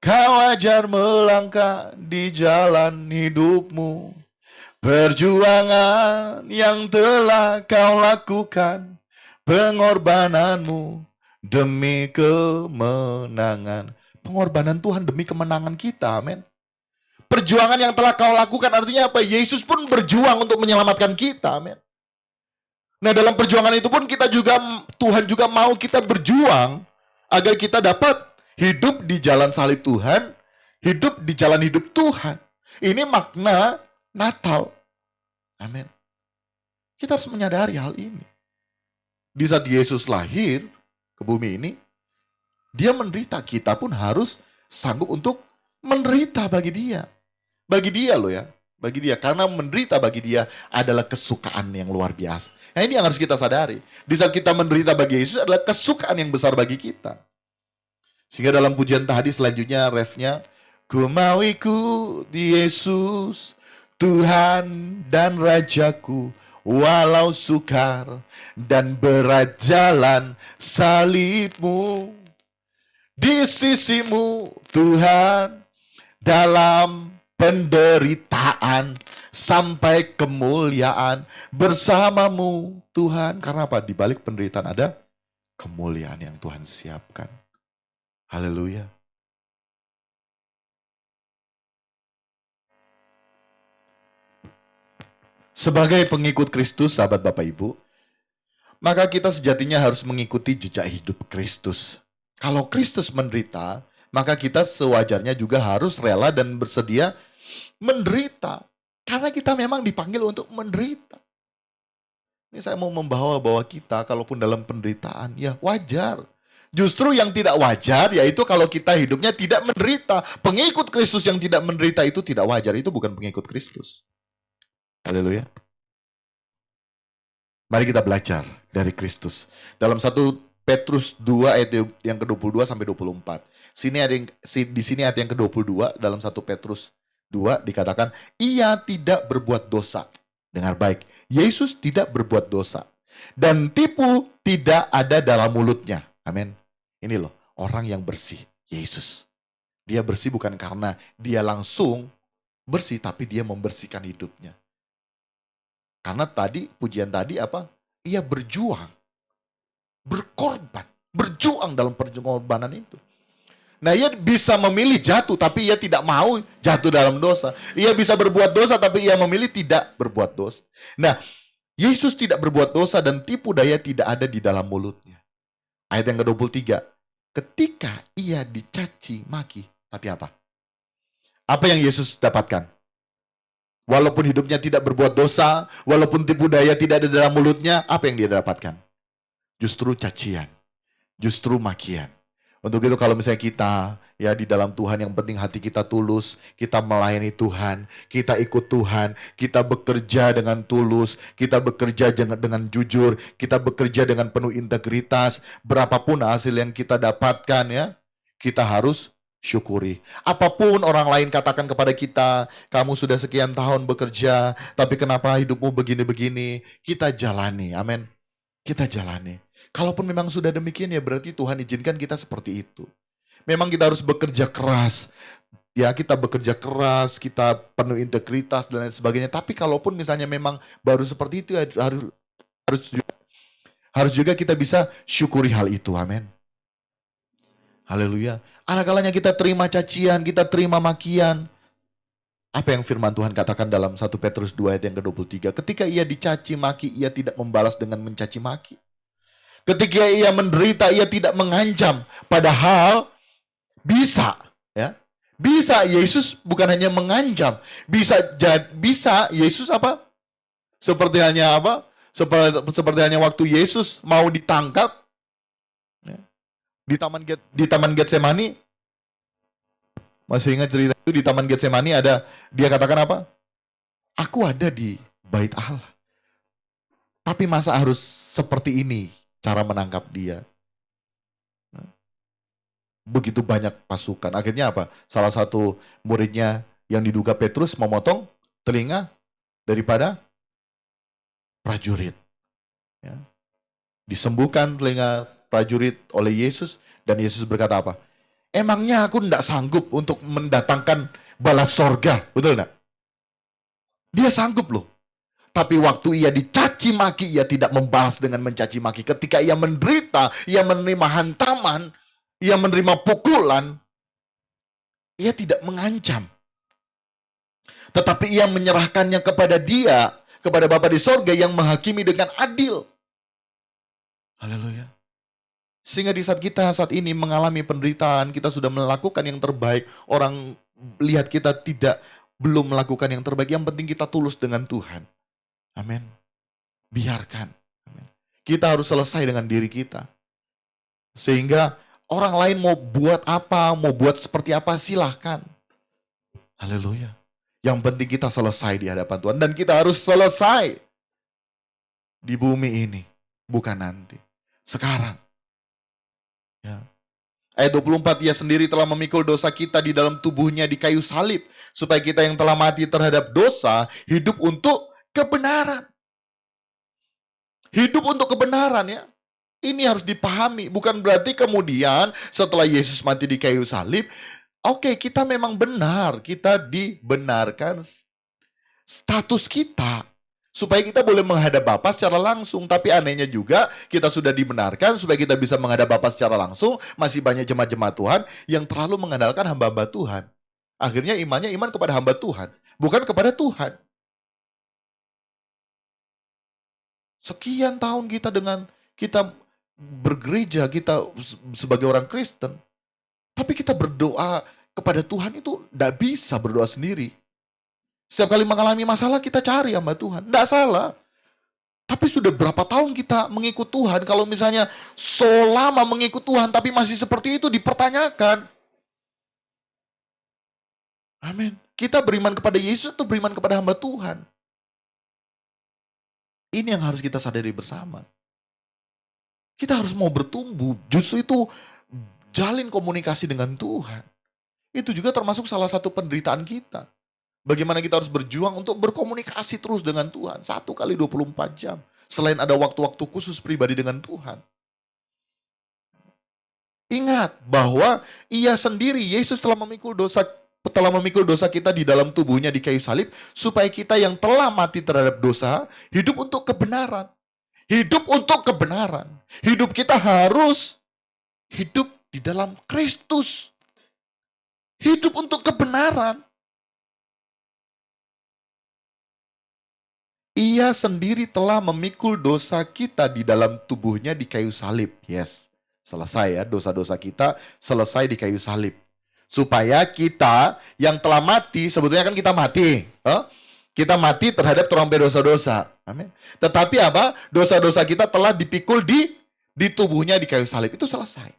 Kau ajar melangkah di jalan hidupmu. Perjuangan yang telah kau lakukan, pengorbananmu demi kemenangan. Pengorbanan Tuhan demi kemenangan kita, amin. Perjuangan yang telah kau lakukan artinya apa? Yesus pun berjuang untuk menyelamatkan kita, amin. Nah, dalam perjuangan itu pun Tuhan juga mau kita berjuang agar kita dapat hidup di jalan salib Tuhan, hidup di jalan hidup Tuhan. Ini makna Natal. Amin. Kita harus menyadari hal ini. Di saat Yesus lahir ke bumi ini, dia menderita. Kita pun harus sanggup untuk menderita bagi dia. Bagi dia loh ya. Bagi dia. Karena menderita bagi dia adalah kesukaan yang luar biasa. Nah, ini yang harus kita sadari. Di saat kita menderita bagi Yesus adalah kesukaan yang besar bagi kita. Sehingga dalam pujian tadi selanjutnya refnya, ku mau ikut Yesus, Tuhan dan Rajaku, walau sukar dan berat jalan salibmu. Di sisimu Tuhan dalam penderitaan sampai kemuliaan bersamamu Tuhan. Karena apa? Di balik penderitaan ada kemuliaan yang Tuhan siapkan. Haleluya. Sebagai pengikut Kristus, sahabat Bapak Ibu, maka kita sejatinya harus mengikuti jejak hidup Kristus. Kalau Kristus menderita, maka kita sewajarnya juga harus rela dan bersedia menderita. Karena kita memang dipanggil untuk menderita. Ini saya mau membawa kita, kalaupun dalam penderitaan, ya wajar. Justru yang tidak wajar, yaitu kalau kita hidupnya tidak menderita. Pengikut Kristus yang tidak menderita itu tidak wajar, itu bukan pengikut Kristus. Haleluya. Mari kita belajar dari Kristus. Dalam 1 Petrus 2 ayat yang ke-22 sampai 24. Di sini ayat yang ke-22 dalam 1 Petrus 2 dikatakan, ia tidak berbuat dosa. Dengar baik, Yesus tidak berbuat dosa. Dan tipu tidak ada dalam mulutnya. Amin. Ini loh, orang yang bersih, Yesus. Dia bersih bukan karena dia langsung bersih, tapi dia membersihkan hidupnya. Karena tadi, pujian tadi apa? Ia berjuang, berkorban, berjuang dalam pengorbanan itu. Nah, ia bisa memilih jatuh, tapi ia tidak mau jatuh dalam dosa. Ia bisa berbuat dosa, tapi ia memilih tidak berbuat dosa. Nah, Yesus tidak berbuat dosa dan tipu daya tidak ada di dalam mulutnya. Ayat yang ke-23. Ketika ia dicaci maki, tapi apa? Apa yang Yesus dapatkan? Walaupun hidupnya tidak berbuat dosa, walaupun tipu daya tidak ada dalam mulutnya, apa yang dia dapatkan? Justru cacian, justru makian. Untuk itu kalau misalnya kita ya di dalam Tuhan, yang penting hati kita tulus, kita melayani Tuhan, kita ikut Tuhan, kita bekerja dengan tulus, kita bekerja dengan jujur, kita bekerja dengan penuh integritas, berapapun hasil yang kita dapatkan ya, kita harus syukuri. Apapun orang lain katakan kepada kita, kamu sudah sekian tahun bekerja, tapi kenapa hidupmu begini-begini, kita jalani, amin. Kita jalani. Kalaupun memang sudah demikian ya berarti Tuhan izinkan kita seperti itu. Memang kita harus bekerja keras. Ya kita bekerja keras, kita penuh integritas dan lain sebagainya. Tapi kalaupun misalnya memang baru seperti itu ya harus juga kita bisa syukuri hal itu. Amin. Haleluya. Anakalanya kita terima cacian, kita terima makian. Apa yang firman Tuhan katakan dalam 1 Petrus 2 ayat yang ke-23? Ketika ia dicaci maki, ia tidak membalas dengan mencaci maki. Ketika ia menderita, ia tidak mengancam. Padahal bisa, ya. Bisa Yesus bukan hanya mengancam, bisa Yesus apa? Seperti hanya apa? Seperti hanya waktu Yesus mau ditangkap ya, di taman Getsemani. Masih ingat cerita itu di taman Getsemani ada dia katakan apa? Aku ada di bait Allah. Tapi masa harus seperti ini cara menangkap dia? Begitu banyak pasukan. Akhirnya apa? Salah satu muridnya yang diduga Petrus memotong telinga daripada prajurit. Ya. Disembuhkan telinga prajurit oleh Yesus dan Yesus berkata apa? Emangnya aku tidak sanggup untuk mendatangkan balas sorga, betul enggak? Dia sanggup loh. Tapi waktu ia dicaci maki, ia tidak membalas dengan mencaci maki. Ketika ia menderita, ia menerima hantaman, ia menerima pukulan, ia tidak mengancam. Tetapi ia menyerahkannya kepada dia, kepada Bapa di sorga yang menghakimi dengan adil. Haleluya. Sehingga di saat kita saat ini mengalami penderitaan, kita sudah melakukan yang terbaik. Orang lihat kita belum melakukan yang terbaik. Yang penting kita tulus dengan Tuhan. Amin. Biarkan. Amin. Kita harus selesai dengan diri kita. Sehingga orang lain mau buat apa, mau buat seperti apa, silahkan. Haleluya. Yang penting kita selesai di hadapan Tuhan. Dan kita harus selesai di bumi ini. Bukan nanti. Sekarang. Ya. Ayat 24, ia sendiri telah memikul dosa kita di dalam tubuhnya di kayu salib. Supaya kita yang telah mati terhadap dosa, hidup untuk kebenaran. Hidup untuk kebenaran ya. Ini harus dipahami. Bukan berarti kemudian setelah Yesus mati di kayu salib, oke, kita memang benar. Kita dibenarkan status kita. Supaya kita boleh menghadap Bapa secara langsung. Tapi anehnya juga, kita sudah dibenarkan supaya kita bisa menghadap Bapa secara langsung. Masih banyak jemaat-jemaat Tuhan yang terlalu mengandalkan hamba-hamba Tuhan. Akhirnya imannya iman kepada hamba Tuhan. Bukan kepada Tuhan. Sekian tahun kita bergereja, kita sebagai orang Kristen. Tapi kita berdoa kepada Tuhan itu tidak bisa berdoa sendiri. Setiap kali mengalami masalah kita cari hamba Tuhan. Tidak salah. Tapi sudah berapa tahun kita mengikut Tuhan. Kalau misalnya so lama mengikut Tuhan tapi masih seperti itu dipertanyakan. Amin. Kita beriman kepada Yesus atau beriman kepada hamba Tuhan? Ini yang harus kita sadari bersama. Kita harus mau bertumbuh. Justru itu jalin komunikasi dengan Tuhan. Itu juga termasuk salah satu penderitaan kita. Bagaimana kita harus berjuang untuk berkomunikasi terus dengan Tuhan. 1 kali 24 jam. Selain ada waktu-waktu khusus pribadi dengan Tuhan. Ingat bahwa ia sendiri, Yesus telah memikul dosa kita di dalam tubuhnya di kayu salib. Supaya kita yang telah mati terhadap dosa, hidup untuk kebenaran. Hidup untuk kebenaran. Hidup kita harus hidup di dalam Kristus. Hidup untuk kebenaran. Ia sendiri telah memikul dosa kita di dalam tubuhnya di kayu salib. Yes, selesai ya, dosa-dosa kita selesai di kayu salib. Supaya kita yang telah mati, sebetulnya kan kita mati. Kita mati terhadap trompet dosa-dosa. Amin. Tetapi apa? Dosa-dosa kita telah dipikul di tubuhnya di kayu salib. Itu selesai.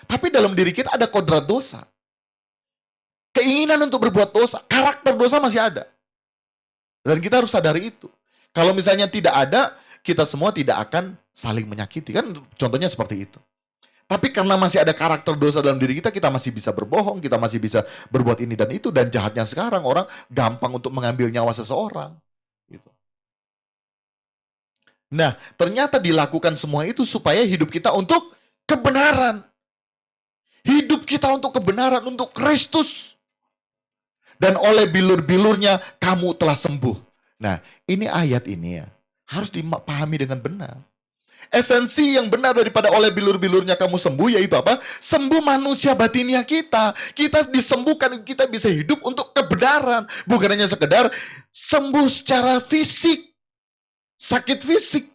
Tapi dalam diri kita ada kodrat dosa. Keinginan untuk berbuat dosa. Karakter dosa masih ada. Dan kita harus sadari itu. Kalau misalnya tidak ada, kita semua tidak akan saling menyakiti. Kan contohnya seperti itu. Tapi karena masih ada karakter dosa dalam diri kita masih bisa berbohong, kita masih bisa berbuat ini dan itu. Dan jahatnya sekarang, orang gampang untuk mengambil nyawa seseorang. Gitu. Nah, ternyata dilakukan semua itu supaya hidup kita untuk kebenaran. Hidup kita untuk kebenaran, untuk Kristus. Dan oleh bilur-bilurnya kamu telah sembuh. Nah, ini ayat ini ya, harus dipahami dengan benar. Esensi yang benar daripada oleh bilur-bilurnya kamu sembuh yaitu apa? Sembuh manusia batinnya kita. Kita disembuhkan, kita bisa hidup untuk kebenaran. Bukan hanya sekedar sembuh secara fisik. Sakit fisik.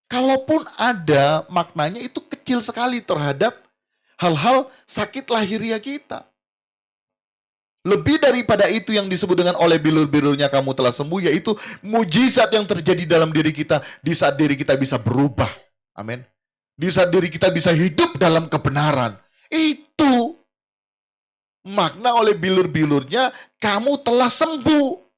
Kalaupun ada maknanya itu kecil sekali terhadap hal-hal sakit lahiriah kita. Lebih daripada itu yang disebut dengan oleh bilur-bilurnya kamu telah sembuh, yaitu mujizat yang terjadi dalam diri kita di saat diri kita bisa berubah. Amin. Di saat diri kita bisa hidup dalam kebenaran. Itu makna oleh bilur-bilurnya kamu telah sembuh.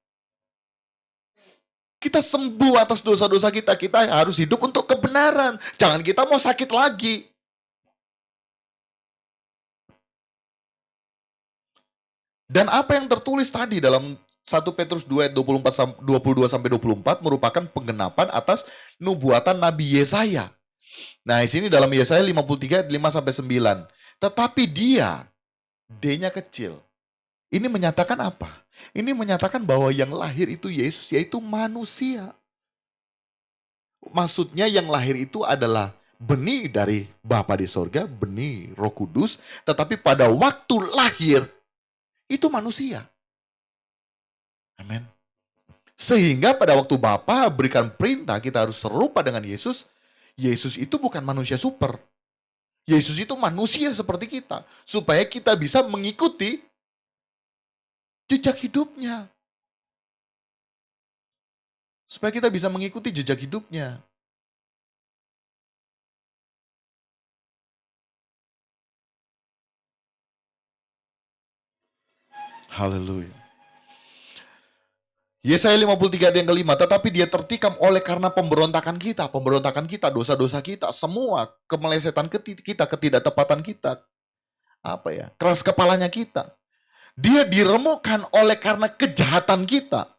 Kita sembuh atas dosa-dosa kita. Kita harus hidup untuk kebenaran. Jangan kita mau sakit lagi. Dan apa yang tertulis tadi dalam 1 Petrus 2 ayat 22 sampai 24 merupakan penggenapan atas nubuatan Nabi Yesaya. Nah, di sini dalam Yesaya 53 ayat 5 sampai 9. Tetapi dia, D-nya kecil. Ini menyatakan apa? Ini menyatakan bahwa yang lahir itu Yesus, yaitu manusia. Maksudnya yang lahir itu adalah benih dari Bapa di sorga, benih Roh Kudus, tetapi pada waktu lahir itu manusia. Amin. Sehingga pada waktu Bapa berikan perintah kita harus serupa dengan Yesus, Yesus itu bukan manusia super. Yesus itu manusia seperti kita. Supaya kita bisa mengikuti jejak hidupnya. Supaya kita bisa mengikuti jejak hidupnya. Haleluya. Yesaya 53 ayat yang kelima, tetapi dia tertikam oleh karena pemberontakan kita, dosa-dosa kita, semua kemelesetan kita, ketidaktepatan kita, keras kepalanya kita. Dia diremukkan oleh karena kejahatan kita.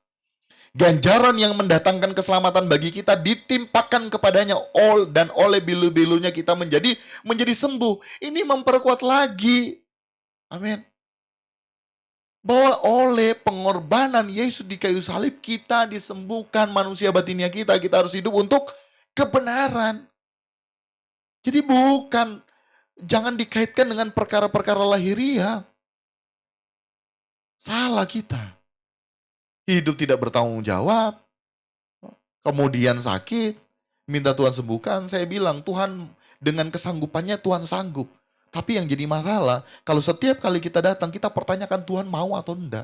Ganjaran yang mendatangkan keselamatan bagi kita ditimpakan kepadanya dan oleh bilu-bilunya kita menjadi sembuh. Ini memperkuat lagi. Amin. Bahwa oleh pengorbanan Yesus di kayu salib kita disembuhkan manusia batinnya kita harus hidup untuk kebenaran. Jadi jangan dikaitkan dengan perkara-perkara lahiriah. Salah kita. Hidup tidak bertanggung jawab, kemudian sakit, minta Tuhan sembuhkan. Saya bilang Tuhan dengan kesanggupannya Tuhan sanggup. Tapi yang jadi masalah, kalau setiap kali kita datang, kita pertanyakan Tuhan mau atau enggak.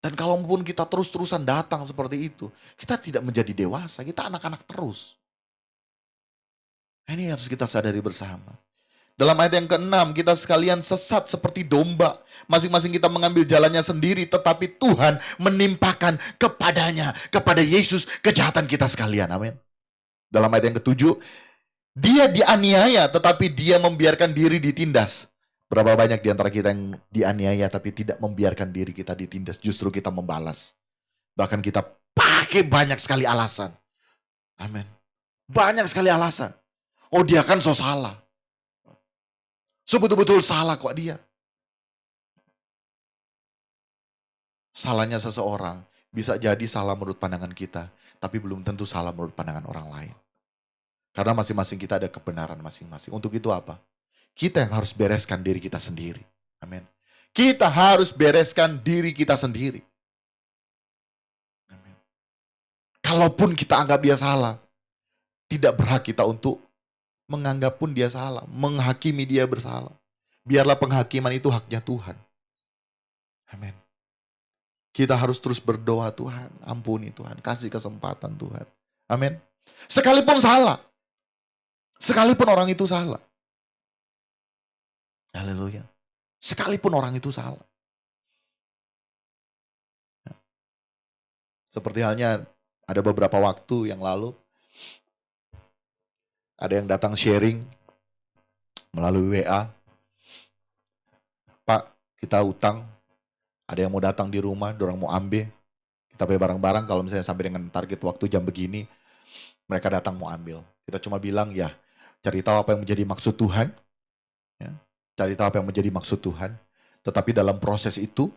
Dan kalaupun kita terus-terusan datang seperti itu, kita tidak menjadi dewasa, kita anak-anak terus. Ini harus kita sadari bersama. Dalam ayat yang ke-6, kita sekalian sesat seperti domba. Masing-masing kita mengambil jalannya sendiri, tetapi Tuhan menimpakan kepada Yesus, kejahatan kita sekalian. Amin. Dalam ayat yang ke-7, dia dianiaya tetapi dia membiarkan diri ditindas. Berapa banyak di antara kita yang dianiaya tapi tidak membiarkan diri kita ditindas, justru kita membalas. Bahkan kita pakai banyak sekali alasan. Amin. Banyak sekali alasan. Oh, dia kan so salah. Betul-betul salah kok dia. Salahnya seseorang bisa jadi salah menurut pandangan kita, tapi belum tentu salah menurut pandangan orang lain. Karena masing-masing kita ada kebenaran masing-masing. Untuk itu apa? Kita yang harus bereskan diri kita sendiri. Amin. Kita harus bereskan diri kita sendiri. Amin. Kalaupun kita anggap dia salah, tidak berhak kita untuk menganggap pun dia salah, menghakimi dia bersalah. Biarlah penghakiman itu haknya Tuhan. Amin. Kita harus terus berdoa, Tuhan, ampuni Tuhan, kasih kesempatan Tuhan. Amin. Sekalipun salah. Sekalipun orang itu salah. Haleluya. Sekalipun orang itu salah. Seperti halnya ada beberapa waktu yang lalu, ada yang datang sharing melalui WA. Pak, kita utang. Ada yang mau datang di rumah, dorang mau ambil. Kita bayar barang-barang, kalau misalnya sampai dengan target waktu jam begini, mereka datang mau ambil. Kita cuma bilang, ya, cari tahu apa yang menjadi maksud Tuhan. Ya, cari tahu apa yang menjadi maksud Tuhan. Tetapi dalam proses itu,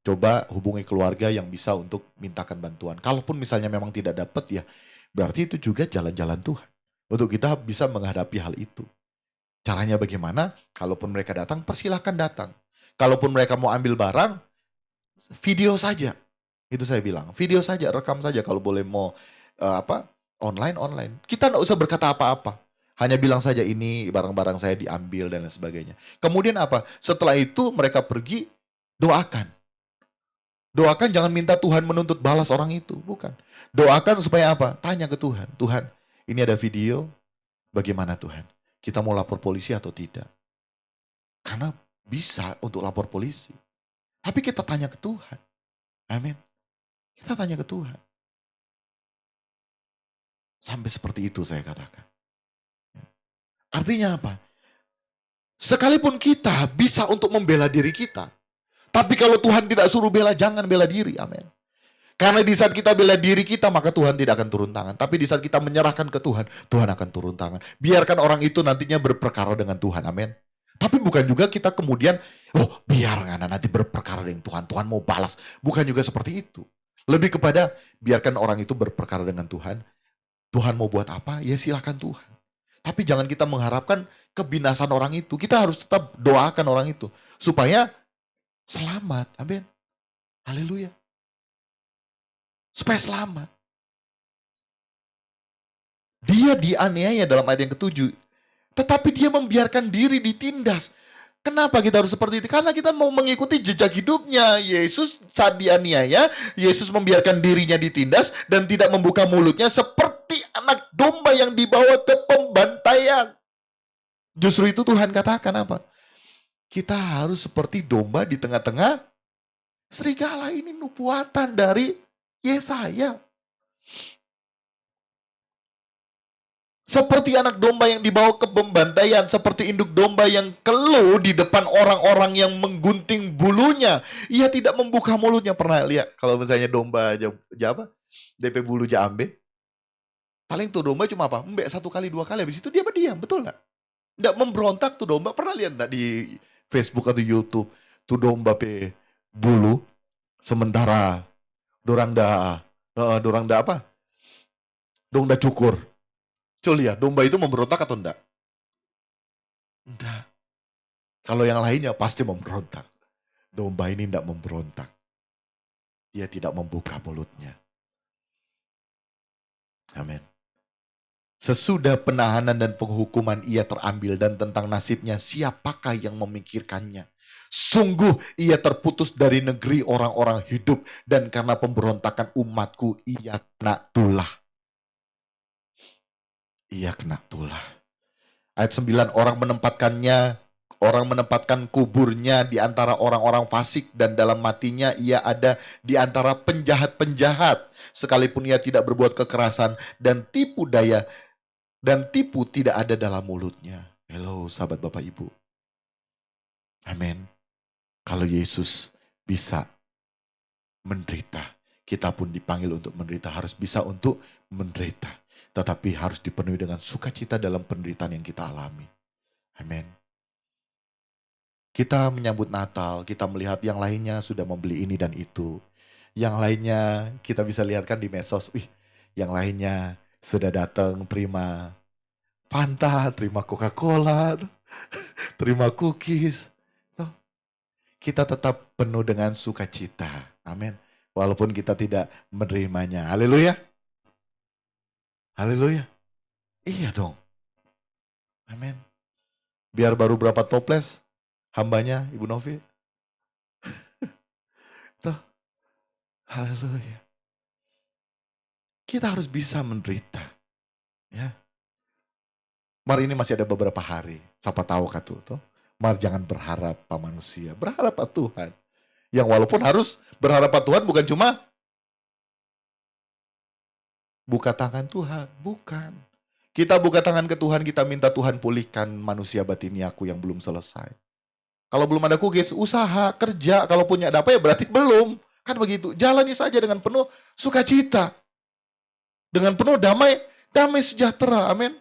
coba hubungi keluarga yang bisa untuk mintakan bantuan. Kalaupun misalnya memang tidak dapat, ya berarti itu juga jalan-jalan Tuhan. Untuk kita bisa menghadapi hal itu. Caranya bagaimana? Kalaupun mereka datang, persilahkan datang. Kalaupun mereka mau ambil barang, video saja. Itu saya bilang, video saja, rekam saja kalau boleh mau online. Kita nggak usah berkata apa-apa. Hanya bilang saja ini barang-barang saya diambil dan lain sebagainya. Kemudian apa? Setelah itu mereka pergi, doakan. Doakan, jangan minta Tuhan menuntut balas orang itu, bukan. Doakan supaya apa? Tanya ke Tuhan. Tuhan, ini ada video, bagaimana Tuhan? Kita mau lapor polisi atau tidak? Karena bisa untuk lapor polisi. Tapi kita tanya ke Tuhan. Amin. Kita tanya ke Tuhan. Sampai seperti itu saya katakan. Artinya apa? Sekalipun kita bisa untuk membela diri kita. Tapi kalau Tuhan tidak suruh bela, jangan bela diri. Amin. Karena di saat kita bela diri kita, maka Tuhan tidak akan turun tangan. Tapi di saat kita menyerahkan ke Tuhan, Tuhan akan turun tangan. Biarkan orang itu nantinya berperkara dengan Tuhan. Amin. Tapi bukan juga kita kemudian, biar nanti berperkara dengan Tuhan. Tuhan mau balas. Bukan juga seperti itu. Lebih kepada, biarkan orang itu berperkara dengan Tuhan. Tuhan mau buat apa? Ya silakan Tuhan. Tapi jangan kita mengharapkan kebinasan orang itu. Kita harus tetap doakan orang itu. Supaya selamat. Amin. Haleluya. Supaya selamat. Dia dianiaya dalam ayat yang ke-7. Tetapi dia membiarkan diri ditindas. Kenapa kita harus seperti itu? Karena kita mau mengikuti jejak hidupnya. Yesus saat dianiaya, Yesus membiarkan dirinya ditindas dan tidak membuka mulutnya seperti anak domba yang dibawa ke pembantaian. Justru itu Tuhan katakan apa? Kita harus seperti domba di tengah-tengah serigala. Ini nubuatan dari Yesaya. Seperti anak domba yang dibawa ke pembantaian, seperti induk domba yang keluh di depan orang-orang yang menggunting bulunya. Ia tidak membuka mulutnya. Pernah lihat kalau misalnya domba DP bulu jambe? Paling tuh domba cuma apa? Mbek 1 kali 2 kali, habis itu dia berdiam, betul nggak? Nggak memberontak tuh domba. Pernah lihat nggak di Facebook atau YouTube? Tuh domba pe bulu, sementara dorang dah apa? Dong dah cukur. Coba lihat, domba itu memberontak atau enggak? Enggak. Kalau yang lainnya pasti memberontak. Domba ini enggak memberontak. Dia tidak membuka mulutnya. Amin. Sesudah penahanan dan penghukuman ia terambil, dan tentang nasibnya siapakah yang memikirkannya? Sungguh ia terputus dari negeri orang-orang hidup, dan karena pemberontakan umatku ia kena tulah. Ia kena tulah. Ayat 9, orang menempatkan kuburnya di antara orang-orang fasik, dan dalam matinya ia ada di antara penjahat-penjahat, sekalipun ia tidak berbuat kekerasan dan tipu tidak ada dalam mulutnya. Hello sahabat Bapak Ibu. Amin. Kalau Yesus bisa menderita, kita pun dipanggil untuk menderita, harus bisa untuk menderita. Tetapi harus dipenuhi dengan sukacita dalam penderitaan yang kita alami. Amin. Kita menyambut Natal, kita melihat yang lainnya sudah membeli ini dan itu. Yang lainnya kita bisa lihat kan di medsos, yang lainnya sudah datang terima Fanta, terima Coca-Cola, terima cookies. Kita tetap penuh dengan sukacita. Amin. Walaupun kita tidak menerimanya. Haleluya. Haleluya. Iya dong. Amin. Biar baru berapa toples hambanya Ibu Novi. Tuh, haleluya. Kita harus bisa menderita. Ya. Mar ini masih ada beberapa hari. Siapa tahu kata tuh. Mar jangan berharap pada manusia, berharap pada Tuhan. Yang walaupun harus berharap pada Tuhan bukan cuma buka tangan Tuhan, bukan. Kita buka tangan ke Tuhan, kita minta Tuhan pulihkan manusia batini aku yang belum selesai. Kalau belum ada kukis, usaha, kerja, kalau punya ada apa ya berarti belum. Kan begitu, jalani saja dengan penuh sukacita. Dengan penuh damai sejahtera, amin.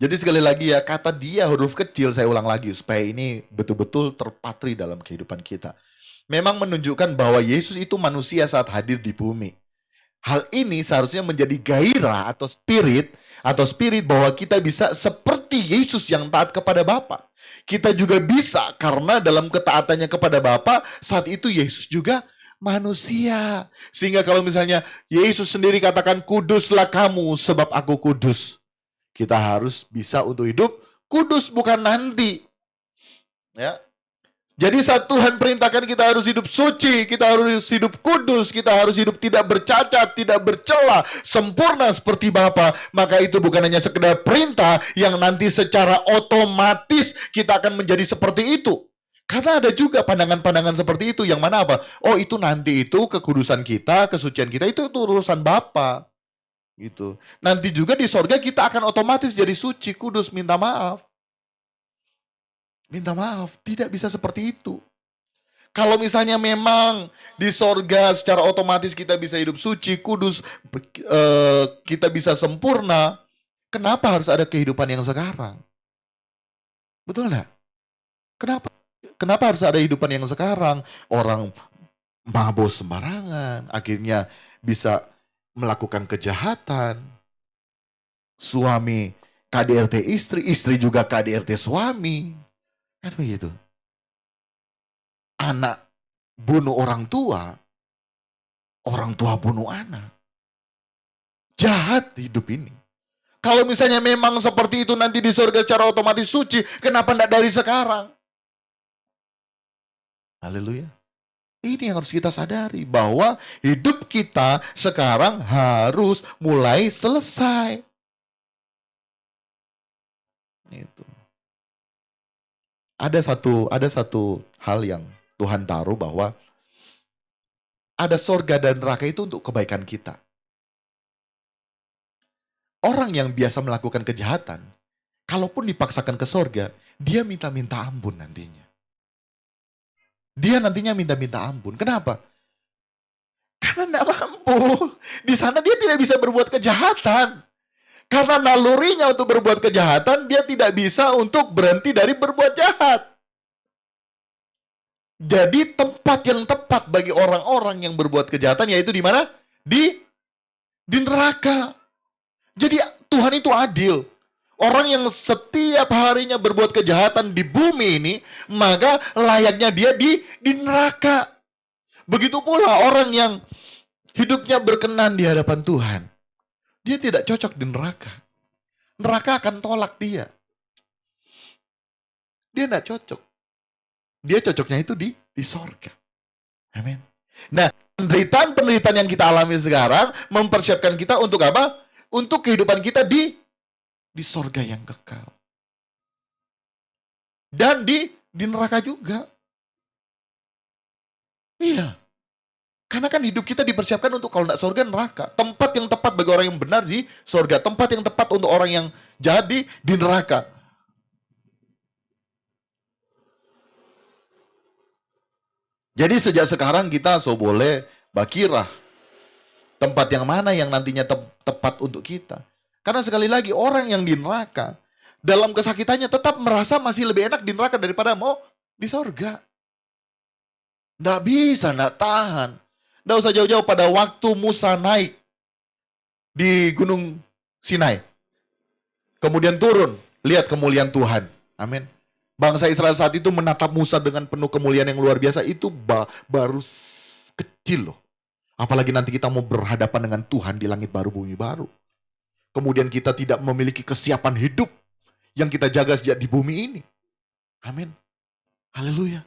Jadi sekali lagi ya, kata dia huruf kecil saya ulang lagi supaya ini betul-betul terpatri dalam kehidupan kita. Memang menunjukkan bahwa Yesus itu manusia saat hadir di bumi. Hal ini seharusnya menjadi gairah atau spirit bahwa kita bisa seperti Yesus yang taat kepada Bapa. Kita juga bisa karena dalam ketaatannya kepada Bapa saat itu Yesus juga manusia. Sehingga kalau misalnya Yesus sendiri katakan kuduslah kamu sebab aku kudus. Kita harus bisa untuk hidup kudus bukan nanti. Ya. Jadi saat Tuhan perintahkan kita harus hidup suci, kita harus hidup kudus, kita harus hidup tidak bercacat, tidak bercela, sempurna seperti Bapa, maka itu bukan hanya sekedar perintah yang nanti secara otomatis kita akan menjadi seperti itu. Karena ada juga pandangan-pandangan seperti itu yang mana apa? Oh, itu nanti itu kekudusan kita, kesucian kita itu urusan Bapa. Gitu. Nanti juga di sorga kita akan otomatis jadi suci, kudus, minta maaf. Minta maaf, tidak bisa seperti itu. Kalau misalnya memang di sorga secara otomatis kita bisa hidup suci, kudus, kita bisa sempurna, kenapa harus ada kehidupan yang sekarang? Betul nggak? Kenapa harus ada kehidupan yang sekarang? Orang mabuk sembarangan, akhirnya bisa melakukan kejahatan. Suami KDRT istri, istri juga KDRT suami. Kan begitu. Anak bunuh orang tua bunuh anak. Jahat hidup ini. Kalau misalnya memang seperti itu nanti di surga secara otomatis suci, kenapa tidak dari sekarang? Haleluya. Ini yang harus kita sadari, bahwa hidup kita sekarang harus mulai selesai. Itu. Ada satu hal yang Tuhan taruh bahwa ada sorga dan neraka itu untuk kebaikan kita. Orang yang biasa melakukan kejahatan, kalaupun dipaksakan ke sorga, dia minta-minta ampun nantinya. Dia nantinya minta-minta ampun. Kenapa? Karena tidak mampu. Di sana dia tidak bisa berbuat kejahatan. Karena nalurinya untuk berbuat kejahatan, dia tidak bisa untuk berhenti dari berbuat jahat. Jadi tempat yang tepat bagi orang-orang yang berbuat kejahatan yaitu di mana? Di neraka. Jadi Tuhan itu adil. Orang yang setiap harinya berbuat kejahatan di bumi ini, maka layaknya dia di neraka. Begitu pula orang yang hidupnya berkenan di hadapan Tuhan. Dia tidak cocok di neraka. Neraka akan tolak dia. Dia tidak cocok. Dia cocoknya itu di sorga. Amin. Nah, penderitaan-penderitaan yang kita alami sekarang mempersiapkan kita untuk apa? Untuk kehidupan kita di sorga yang kekal. Dan di neraka juga. Iya. Karena kan hidup kita dipersiapkan untuk kalau tidak surga, neraka. Tempat yang tepat bagi orang yang benar di surga. Tempat yang tepat untuk orang yang jahat di neraka. Jadi sejak sekarang kita boleh bakirah. Tempat yang mana yang nantinya tepat untuk kita. Karena sekali lagi orang yang di neraka, dalam kesakitannya tetap merasa masih lebih enak di neraka daripada mau di surga. Tidak bisa, tidak tahan. Tidak usah jauh-jauh pada waktu Musa naik di Gunung Sinai. Kemudian turun, lihat kemuliaan Tuhan. Amin. Bangsa Israel saat itu menatap Musa dengan penuh kemuliaan yang luar biasa. Itu baru kecil loh. Apalagi nanti kita mau berhadapan dengan Tuhan di langit baru, bumi baru. Kemudian kita tidak memiliki kesiapan hidup yang kita jaga sejak di bumi ini. Amin. Haleluya.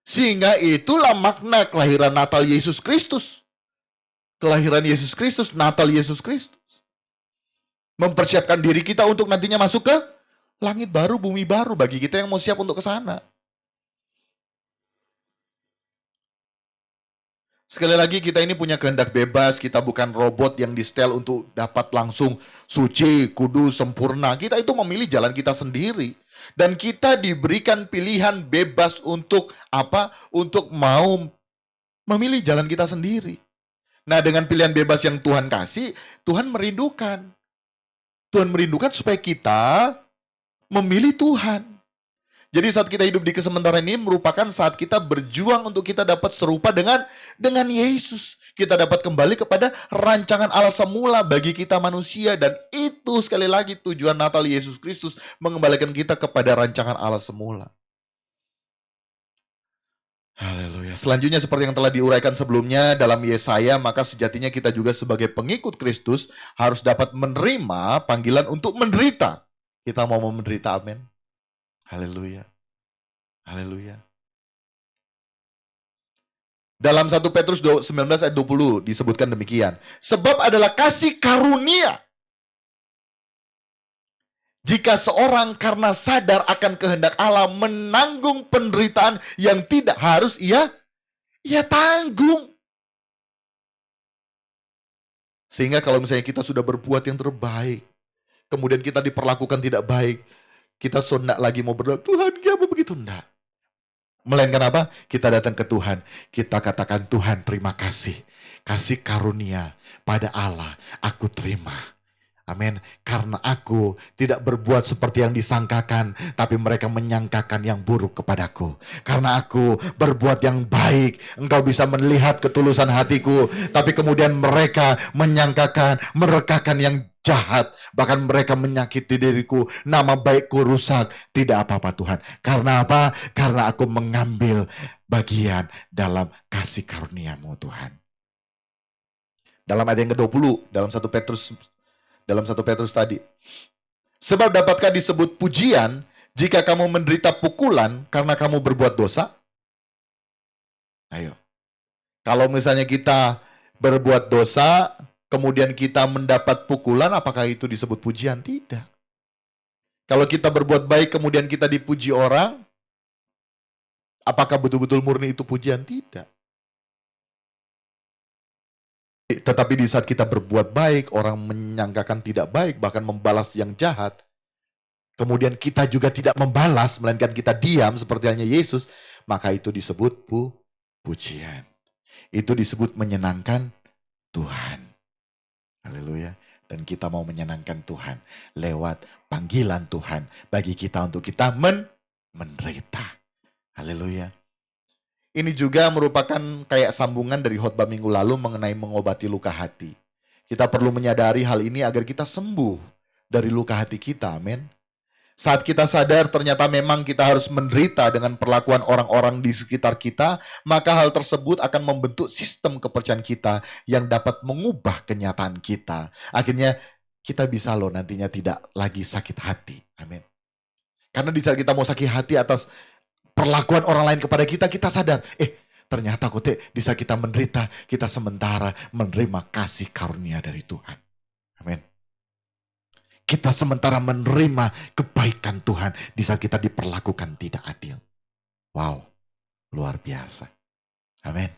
Sehingga itulah makna kelahiran Natal Yesus Kristus. Kelahiran Yesus Kristus, Natal Yesus Kristus. Mempersiapkan diri kita untuk nantinya masuk ke langit baru, bumi baru bagi kita yang mau siap untuk ke sana. Sekali lagi kita ini punya kehendak bebas, kita bukan robot yang di-setel untuk dapat langsung suci, kudus, sempurna. Kita itu memilih jalan kita sendiri. Dan kita diberikan pilihan bebas untuk apa? Untuk mau memilih jalan kita sendiri. Nah, dengan pilihan bebas yang Tuhan kasih, Tuhan merindukan. Tuhan merindukan supaya kita memilih Tuhan. Jadi saat kita hidup di kesementaraan ini merupakan saat kita berjuang untuk kita dapat serupa dengan Yesus. Kita dapat kembali kepada rancangan Allah semula bagi kita manusia. Dan itu sekali lagi tujuan Natal Yesus Kristus, mengembalikan kita kepada rancangan Allah semula. Haleluya. Selanjutnya seperti yang telah diuraikan sebelumnya dalam Yesaya, maka sejatinya kita juga sebagai pengikut Kristus harus dapat menerima panggilan untuk menderita. Kita mau menderita, amin. Haleluya. Haleluya. Dalam 1 Petrus 19 ayat 20 disebutkan demikian. Sebab adalah kasih karunia. Jika seorang karena sadar akan kehendak Allah menanggung penderitaan yang tidak harus ia tanggung. Sehingga kalau misalnya kita sudah berbuat yang terbaik, kemudian kita diperlakukan tidak baik, kita tidak lagi mau berdoa, Tuhan kenapa begitu? Enggak. Melainkan apa? Kita datang ke Tuhan, kita katakan, Tuhan terima kasih. Kasih karunia pada Allah, aku terima. Amin. Karena aku tidak berbuat seperti yang disangkakan, tapi mereka menyangkakan yang buruk kepadaku. Karena aku berbuat yang baik, engkau bisa melihat ketulusan hatiku, tapi kemudian mereka menyangkakan, merekakan yang jahat, bahkan mereka menyakiti diriku, nama baikku rusak. Tidak apa-apa Tuhan. Karena apa? Karena aku mengambil bagian dalam kasih karuniamu Tuhan. Dalam ayat yang ke-20, dalam 1 Petrus tadi. Sebab dapatkah disebut pujian jika kamu menderita pukulan karena kamu berbuat dosa? Ayo. Kalau misalnya kita berbuat dosa, kemudian kita mendapat pukulan, apakah itu disebut pujian? Tidak. Kalau kita berbuat baik, kemudian kita dipuji orang, apakah betul-betul murni itu pujian? Tidak. Tetapi di saat kita berbuat baik, orang menyangkakan tidak baik, bahkan membalas yang jahat. Kemudian kita juga tidak membalas, melainkan kita diam seperti halnya Yesus, maka itu disebut pujian. Itu disebut menyenangkan Tuhan. Haleluya. Dan kita mau menyenangkan Tuhan lewat panggilan Tuhan bagi kita untuk kita menderita. Haleluya. Ini juga merupakan kayak sambungan dari khotbah minggu lalu mengenai mengobati luka hati. Kita perlu menyadari hal ini agar kita sembuh dari luka hati kita, amin. Saat kita sadar ternyata memang kita harus menderita dengan perlakuan orang-orang di sekitar kita, maka hal tersebut akan membentuk sistem kepercayaan kita yang dapat mengubah kenyataan kita. Akhirnya kita bisa loh nantinya tidak lagi sakit hati, amin. Karena di saat kita mau sakit hati atas perlakuan orang lain kepada kita, kita sadar, ternyata di saat kita menderita, kita sementara menerima kasih karunia dari Tuhan. Amin. Kita sementara menerima kebaikan Tuhan di saat kita diperlakukan tidak adil. Wow, luar biasa. Amin.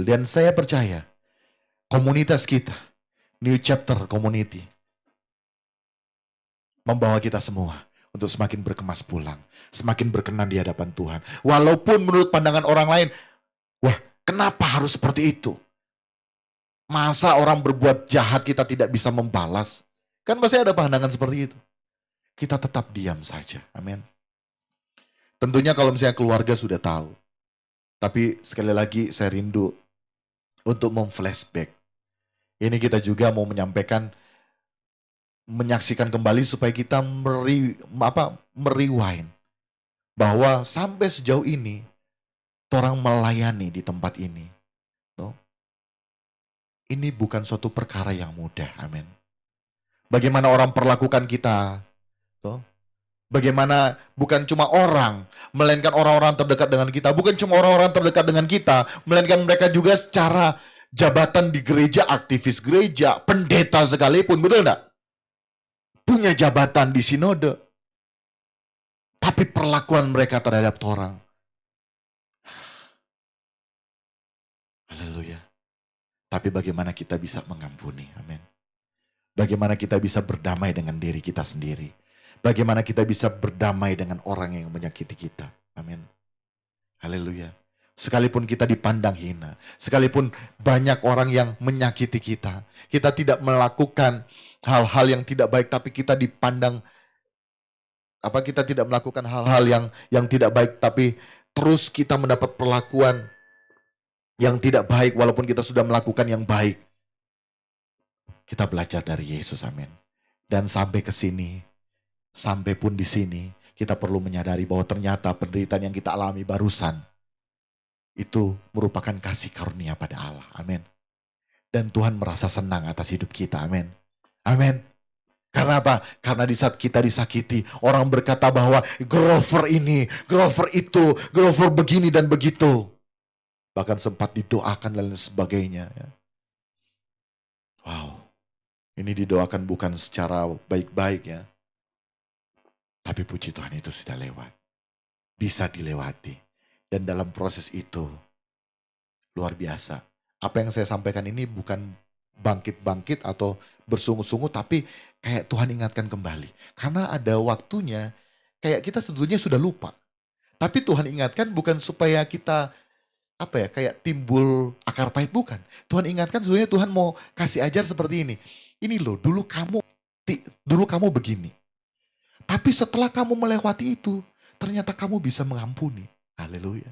Dan saya percaya, komunitas kita, New Chapter Community, membawa kita semua untuk semakin berkemas pulang, semakin berkenan di hadapan Tuhan. Walaupun menurut pandangan orang lain, wah kenapa harus seperti itu? Masa orang berbuat jahat kita tidak bisa membalas? Kan pasti ada pandangan seperti itu. Kita tetap diam saja, amin. Tentunya kalau misalnya keluarga sudah tahu. Tapi sekali lagi saya rindu untuk memflashback. Ini kita juga mau menyaksikan kembali supaya kita merewind bahwa sampai sejauh ini orang melayani di tempat ini, ini bukan suatu perkara yang mudah. Amin. Bagaimana orang perlakukan kita. Tuh. Bagaimana bukan cuma orang, melainkan orang-orang terdekat dengan kita. Bukan cuma orang-orang terdekat dengan kita, melainkan mereka juga secara jabatan di gereja, aktivis gereja, pendeta sekalipun. Betul enggak? Punya jabatan di sinode. Tapi perlakuan mereka terhadap orang. Haleluya. Tapi bagaimana kita bisa mengampuni? Amin. Bagaimana kita bisa berdamai dengan diri kita sendiri? Bagaimana kita bisa berdamai dengan orang yang menyakiti kita? Amin. Haleluya. Sekalipun kita dipandang hina, sekalipun banyak orang yang menyakiti kita, kita tidak melakukan hal-hal yang tidak baik, tapi kita dipandang kita tidak melakukan hal-hal yang tidak baik, tapi terus kita mendapat perlakuan yang tidak baik walaupun kita sudah melakukan yang baik. Kita belajar dari Yesus, amin. Dan sampai ke sini, sampai pun di sini, kita perlu menyadari bahwa ternyata penderitaan yang kita alami barusan itu merupakan kasih karunia pada Allah, amin. Dan Tuhan merasa senang atas hidup kita, amin. Amin. Karena apa? Karena di saat kita disakiti, orang berkata bahwa Grover ini, Grover itu, Grover begini dan begitu. Bahkan sempat didoakan dan lain sebagainya. Ya. Wow, ini didoakan bukan secara baik-baik ya. Tapi puji Tuhan itu sudah lewat. Bisa dilewati. Dan dalam proses itu, luar biasa. Apa yang saya sampaikan ini bukan bangkit-bangkit atau bersungguh-sungguh, tapi kayak Tuhan ingatkan kembali. Karena ada waktunya, kayak kita sebetulnya sudah lupa. Tapi Tuhan ingatkan bukan supaya kita, kayak timbul akar pahit, bukan. Tuhan ingatkan sebenarnya Tuhan mau kasih ajar seperti ini. Ini loh, dulu kamu begini. Tapi setelah kamu melewati itu, ternyata kamu bisa mengampuni. Haleluya.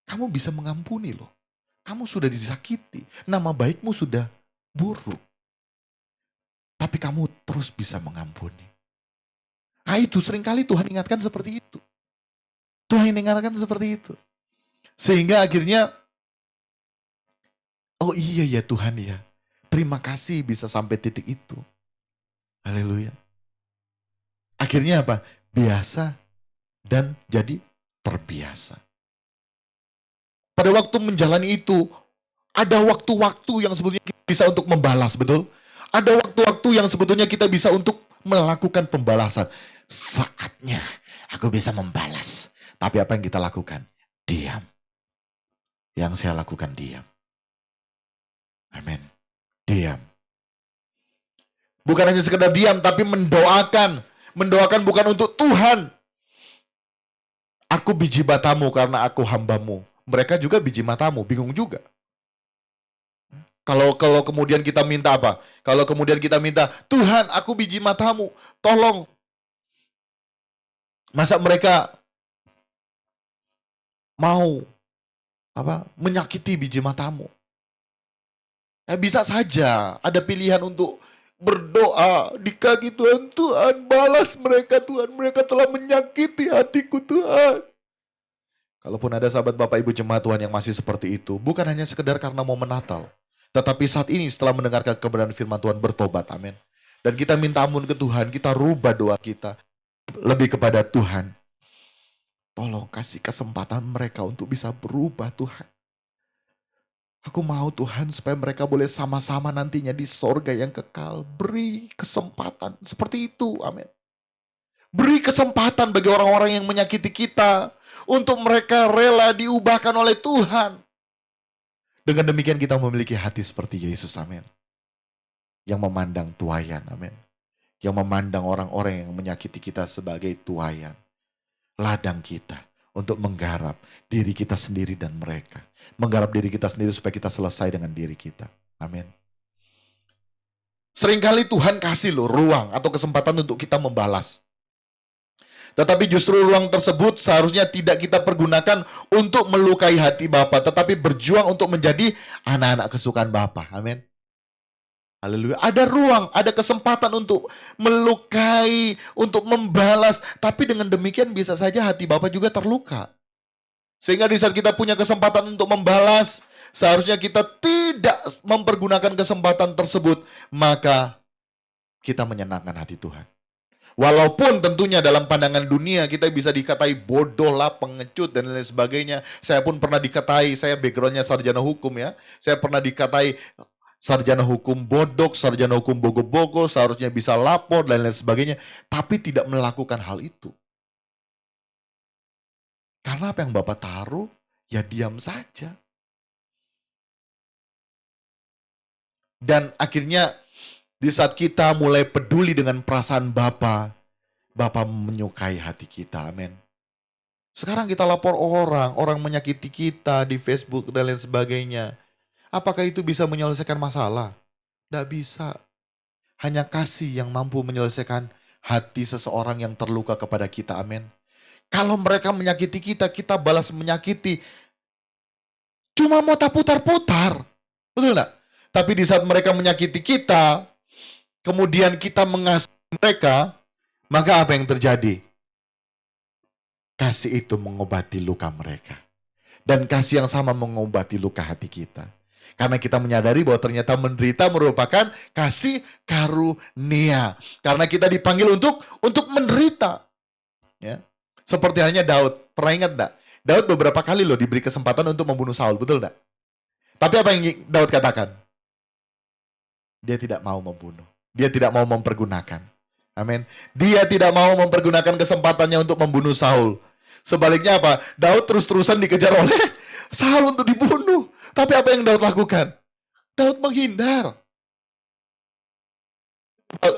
Kamu bisa mengampuni loh. Kamu sudah disakiti. Nama baikmu sudah buruk. Tapi kamu terus bisa mengampuni. Nah itu seringkali Tuhan ingatkan seperti itu. Tuhan ingatkan seperti itu. Sehingga akhirnya, oh iya ya Tuhan ya. Terima kasih bisa sampai titik itu. Haleluya. Akhirnya apa? Biasa dan jadi terbiasa. Pada waktu menjalani itu, ada waktu-waktu yang sebetulnya kita bisa untuk membalas, betul? Ada waktu-waktu yang sebetulnya kita bisa untuk melakukan pembalasan. Saatnya aku bisa membalas. Tapi apa yang kita lakukan? Diam. Yang saya lakukan diam. Amin. Diam. Bukan hanya sekedar diam, tapi mendoakan. Mendoakan bukan untuk Tuhan. Aku biji matamu karena aku hambamu. Mereka juga biji matamu, bingung juga. Kalau kemudian kita minta apa? Kalau kemudian kita minta, Tuhan aku biji matamu, tolong. Masa mereka mau menyakiti biji matamu? Bisa saja ada pilihan untuk berdoa di kaki Tuhan. Tuhan balas mereka Tuhan. Mereka telah menyakiti hatiku Tuhan. Kalaupun ada sahabat Bapak Ibu jemaat Tuhan yang masih seperti itu. Bukan hanya sekedar karena momen Natal. Tetapi saat ini setelah mendengarkan kebenaran firman Tuhan bertobat. Amin. Dan kita minta ampun ke Tuhan. Kita rubah doa kita. Lebih kepada Tuhan. Tolong kasih kesempatan mereka untuk bisa berubah Tuhan. Aku mau Tuhan supaya mereka boleh sama-sama nantinya di sorga yang kekal. Beri kesempatan seperti itu. Amin. Beri kesempatan bagi orang-orang yang menyakiti kita. Untuk mereka rela diubahkan oleh Tuhan. Dengan demikian kita memiliki hati seperti Yesus. Amin. Yang memandang tuayan. Amin. Yang memandang orang-orang yang menyakiti kita sebagai tuayan. Ladang kita. Untuk menggarap diri kita sendiri dan mereka. Menggarap diri kita sendiri supaya kita selesai dengan diri kita. Amin. Seringkali Tuhan kasih loh ruang atau kesempatan untuk kita membalas. Tetapi justru ruang tersebut seharusnya tidak kita pergunakan untuk melukai hati Bapa, tetapi berjuang untuk menjadi anak-anak kesukaan Bapa. Amin. Haleluya. Ada ruang, ada kesempatan untuk melukai, untuk membalas. Tapi dengan demikian bisa saja hati Bapa juga terluka. Sehingga di saat kita punya kesempatan untuk membalas, seharusnya kita tidak mempergunakan kesempatan tersebut, maka kita menyenangkan hati Tuhan. Walaupun tentunya dalam pandangan dunia kita bisa dikatai bodoh lah, pengecut dan lain sebagainya. Saya pun pernah dikatai, saya backgroundnya sarjana hukum ya. Saya pernah dikatai sarjana hukum bodoh, sarjana hukum bogo-bogo, seharusnya bisa lapor dan lain sebagainya. Tapi tidak melakukan hal itu. Karena apa yang Bapak taruh, ya diam saja. Dan akhirnya di saat kita mulai peduli dengan perasaan Bapa, Bapa menyukai hati kita, amin. Sekarang kita lapor orang menyakiti kita di Facebook dan lain sebagainya. Apakah itu bisa menyelesaikan masalah? Tidak bisa. Hanya kasih yang mampu menyelesaikan hati seseorang yang terluka kepada kita, amin. Kalau mereka menyakiti kita, kita balas menyakiti. Cuma mau tak putar-putar. Betul enggak? Tapi di saat mereka menyakiti kita, kemudian kita mengasihi mereka, maka apa yang terjadi? Kasih itu mengobati luka mereka. Dan kasih yang sama mengobati luka hati kita. Karena kita menyadari bahwa ternyata menderita merupakan kasih karunia. Karena kita dipanggil untuk menderita. Ya. Seperti halnya Daud. Pernah ingat enggak? Daud beberapa kali loh diberi kesempatan untuk membunuh Saul. Betul enggak? Tapi apa yang Daud katakan? Dia tidak mau membunuh. Dia tidak mau mempergunakan. Amin. Dia tidak mau mempergunakan kesempatannya untuk membunuh Saul. Sebaliknya apa? Daud terus-terusan dikejar oleh Saul untuk dibunuh. Tapi apa yang Daud lakukan? Daud menghindar.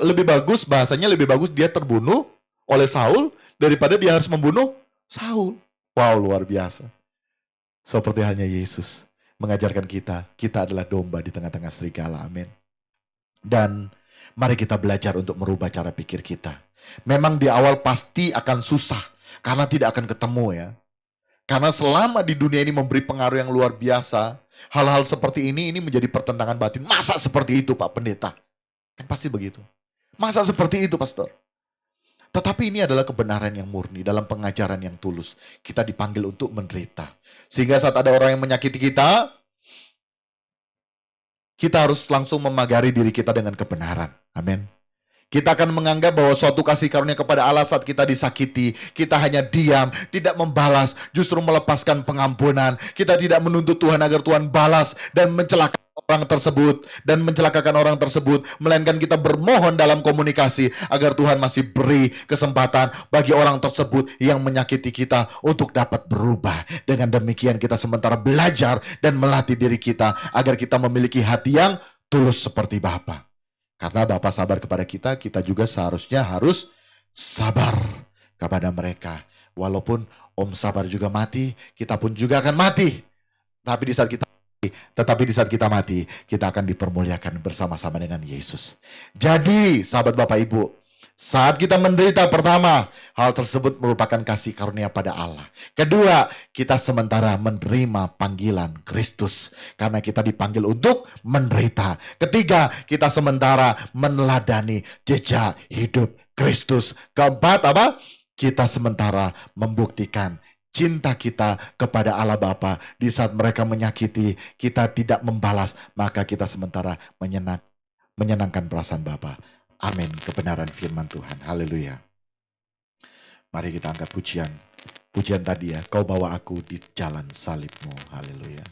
Lebih bagus, bahasanya lebih bagus dia terbunuh oleh Saul daripada dia harus membunuh Saul. Wow, luar biasa. Seperti halnya Yesus mengajarkan kita adalah domba di tengah-tengah serigala. Amin. Dan mari kita belajar untuk merubah cara pikir kita. Memang di awal pasti akan susah, karena tidak akan ketemu ya. Karena selama di dunia ini memberi pengaruh yang luar biasa, hal-hal seperti ini menjadi pertentangan batin. Masa seperti itu Pak Pendeta? Kan pasti begitu. Masa seperti itu Pastor? Tetapi ini adalah kebenaran yang murni, dalam pengajaran yang tulus. Kita dipanggil untuk menderita. Sehingga saat ada orang yang menyakiti kita harus langsung memagari diri kita dengan kebenaran. Amin. Kita akan menganggap bahwa suatu kasih karunia kepada Allah saat kita disakiti, kita hanya diam, tidak membalas, justru melepaskan pengampunan. Kita tidak menuntut Tuhan agar Tuhan balas dan mencelakakan orang tersebut, melainkan kita bermohon dalam komunikasi agar Tuhan masih beri kesempatan bagi orang tersebut yang menyakiti kita untuk dapat berubah. Dengan demikian kita sementara belajar dan melatih diri kita agar kita memiliki hati yang tulus seperti Bapa. Karena Bapa sabar kepada kita, kita juga seharusnya harus sabar kepada mereka. Walaupun Om sabar juga mati, kita pun juga akan mati. Tapi di saat kita mati, kita akan dipermuliakan bersama-sama dengan Yesus. Jadi, sahabat Bapak Ibu, saat kita menderita, pertama, hal tersebut merupakan kasih karunia pada Allah. Kedua, kita sementara menerima panggilan Kristus, karena kita dipanggil untuk menderita. Ketiga, kita sementara meneladani jejak hidup Kristus. Keempat, apa? Kita sementara membuktikan cinta kita kepada Allah Bapa. Di saat mereka menyakiti, kita tidak membalas, maka kita sementara menyenangkan perasaan Bapa. Amin. Kebenaran firman Tuhan. Haleluya. Mari kita angkat pujian. Pujian tadi ya. Kau bawa aku di jalan salibmu. Haleluya.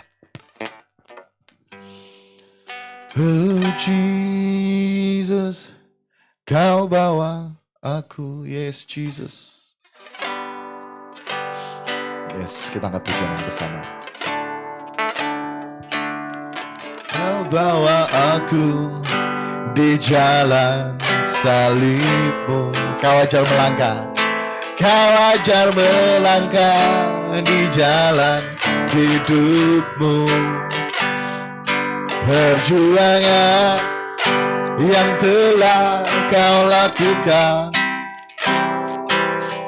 Oh Jesus, kau bawa aku. Yes Jesus. Yes, kita angkat pujian yang bersama. Kau bawa aku di jalan salibmu. Kau ajar melangkah. Kau ajar melangkah di jalan hidupmu. Perjuangan yang telah kau lakukan,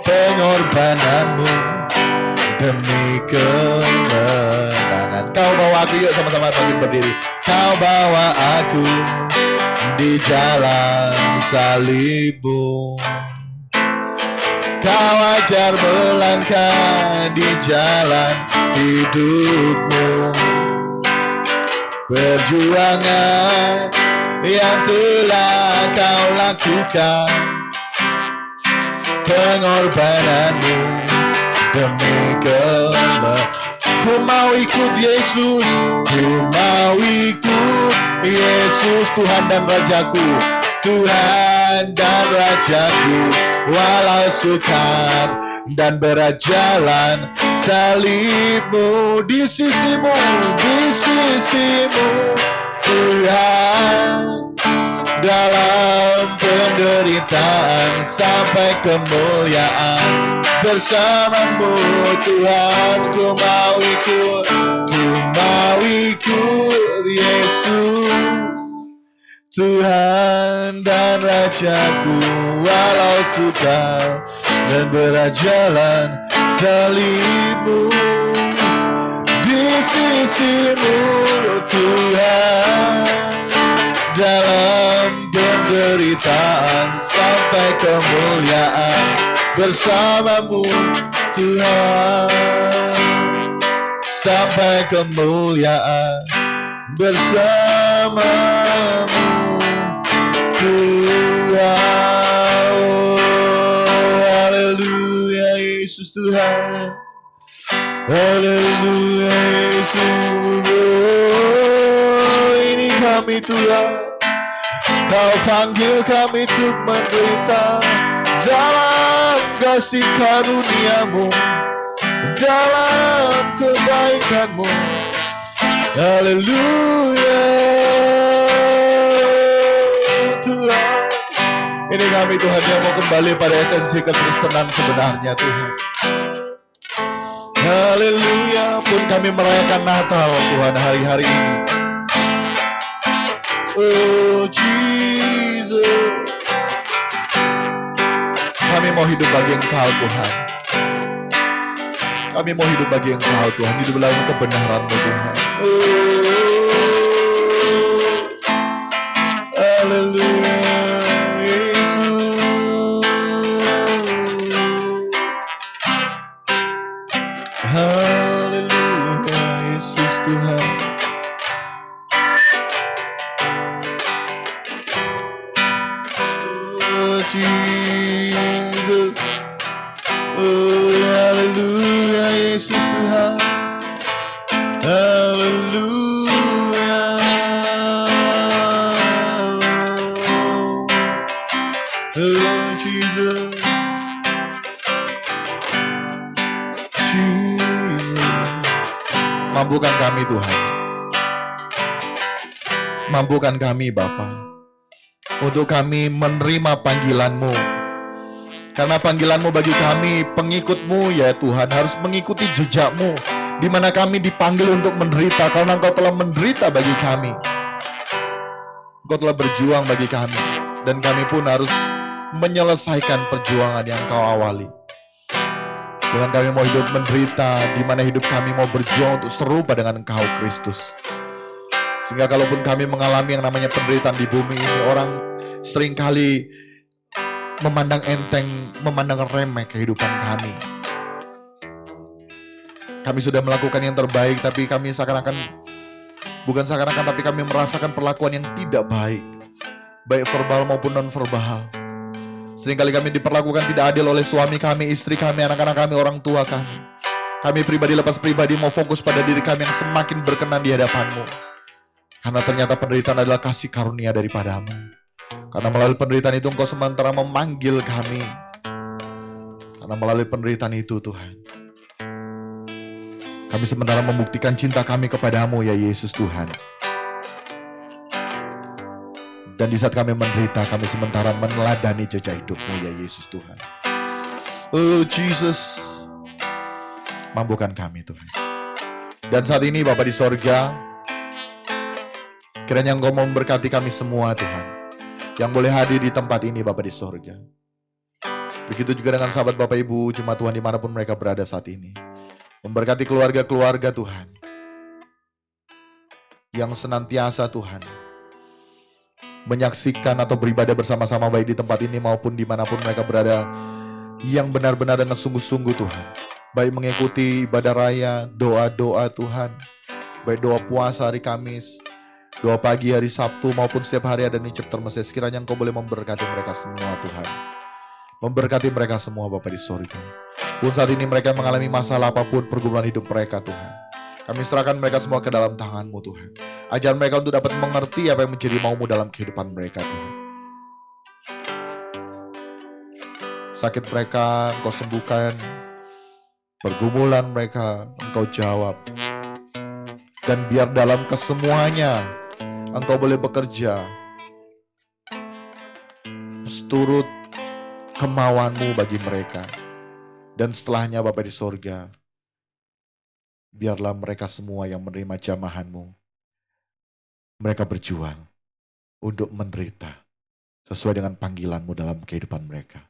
pengorbananmu demi kemenangan. Kau bawa aku, yuk sama-sama bangkit berdiri. Kau bawa aku di jalan salibmu. Kau ajar melangkah di jalan hidupmu. perjuangan yang telah kau lakukan, pengorbananmu demi kebenaran. Ku mau ikut Yesus, ku mau ikut Yesus, Tuhan dan Rajaku, Tuhan dan Rajaku. Walau sukar dan berat jalan, salibmu di sisimu, Tuhan. Dalam penderitaan sampai kemuliaan bersamamu, Tuhan. Ku mau ikut Yesus, Tuhan dan Rajaku. Walau sukar dan berat jalan, salibmu di sisimu, Tuhan. Dalam penderitaan sampai kemuliaan bersamamu, Tuhan. Sampai kemuliaan bersamamu, Tuhan. Haleluya Yesus Tuhan. Haleluya Yesus. Ini kami Tuhan. Kau panggil kami untuk menderita dalam kasih karunia-Mu, dalam kebaikan-Mu. Haleluya Tuhan. Ini kami Tuhan yang mau kembali pada esensi kekristenan sebenarnya Tuhan. Haleluya. Pun kami merayakan Natal Tuhan hari-hari ini. Oh Jesus, kami mau hidup bagi Engkau Tuhan. Kami mau hidup bagi Engkau Tuhan, hidup dalam kebenaran-Mu Tuhan. Haleluya Yesus. Haleluya Yesus Tuhan. Jesus, oh haleluya Yesus Tuhan, haleluya, oh Jesus, mampukan kami Tuhan, mampukan kami Bapa, untuk kami menerima panggilan-Mu. Karena panggilan-Mu bagi kami, pengikut-Mu ya Tuhan, harus mengikuti jejak-Mu, di mana kami dipanggil untuk menderita, karena Engkau telah menderita bagi kami. Engkau telah berjuang bagi kami, dan kami pun harus menyelesaikan perjuangan yang Engkau awali. Dengan kami mau hidup menderita, di mana hidup kami mau berjuang untuk serupa dengan Engkau Kristus. Sehingga kalaupun kami mengalami yang namanya penderitaan di bumi ini, orang seringkali memandang enteng, memandang remeh kehidupan kami. Kami sudah melakukan yang terbaik, tapi kami bukan seakan-akan, tapi kami merasakan perlakuan yang tidak baik, baik verbal maupun non-verbal. Seringkali kami diperlakukan tidak adil oleh suami kami, istri kami, anak-anak kami, orang tua kami. Kami pribadi lepas pribadi mau fokus pada diri kami yang semakin berkenan di hadapan-Mu. Karena ternyata penderitaan adalah kasih karunia daripada-Mu. Karena melalui penderitaan itu Engkau sementara memanggil kami. Karena melalui penderitaan itu Tuhan, kami sementara membuktikan cinta kami kepada-Mu ya Yesus Tuhan. Dan di saat kami menderita, kami sementara meneladani jejak hidup-Mu ya Yesus Tuhan. Oh Jesus, mampukan kami Tuhan. Dan saat ini Bapa di sorga, kiranya Engkau memberkati kami semua Tuhan, yang boleh hadir di tempat ini Bapa di sorga. Begitu juga dengan sahabat Bapak Ibu, jemaat Tuhan dimanapun mereka berada saat ini. Memberkati keluarga-keluarga Tuhan, yang senantiasa Tuhan menyaksikan atau beribadah bersama-sama baik di tempat ini maupun dimanapun mereka berada, yang benar-benar dengan sungguh-sungguh Tuhan, baik mengikuti ibadah raya, doa-doa Tuhan, baik doa puasa hari Kamis, Doa pagi hari Sabtu maupun setiap hari ada New Chapter Message. Kiranya Engkau boleh memberkati mereka semua Tuhan. Memberkati mereka semua Bapa di sorga. Pun saat ini mereka mengalami masalah apapun pergumulan hidup mereka Tuhan. Kami serahkan mereka semua ke dalam tangan-Mu Tuhan. Ajar mereka untuk dapat mengerti apa yang menjadi mau-Mu dalam kehidupan mereka Tuhan. Sakit mereka Engkau sembuhkan. Pergumulan mereka Engkau jawab. Dan biar dalam kesemuanya Engkau boleh bekerja seturut kemauan-Mu bagi mereka. Dan setelahnya Bapa di sorga, biarlah mereka semua yang menerima jamahan-Mu, mereka berjuang untuk menderita sesuai dengan panggilan-Mu dalam kehidupan mereka.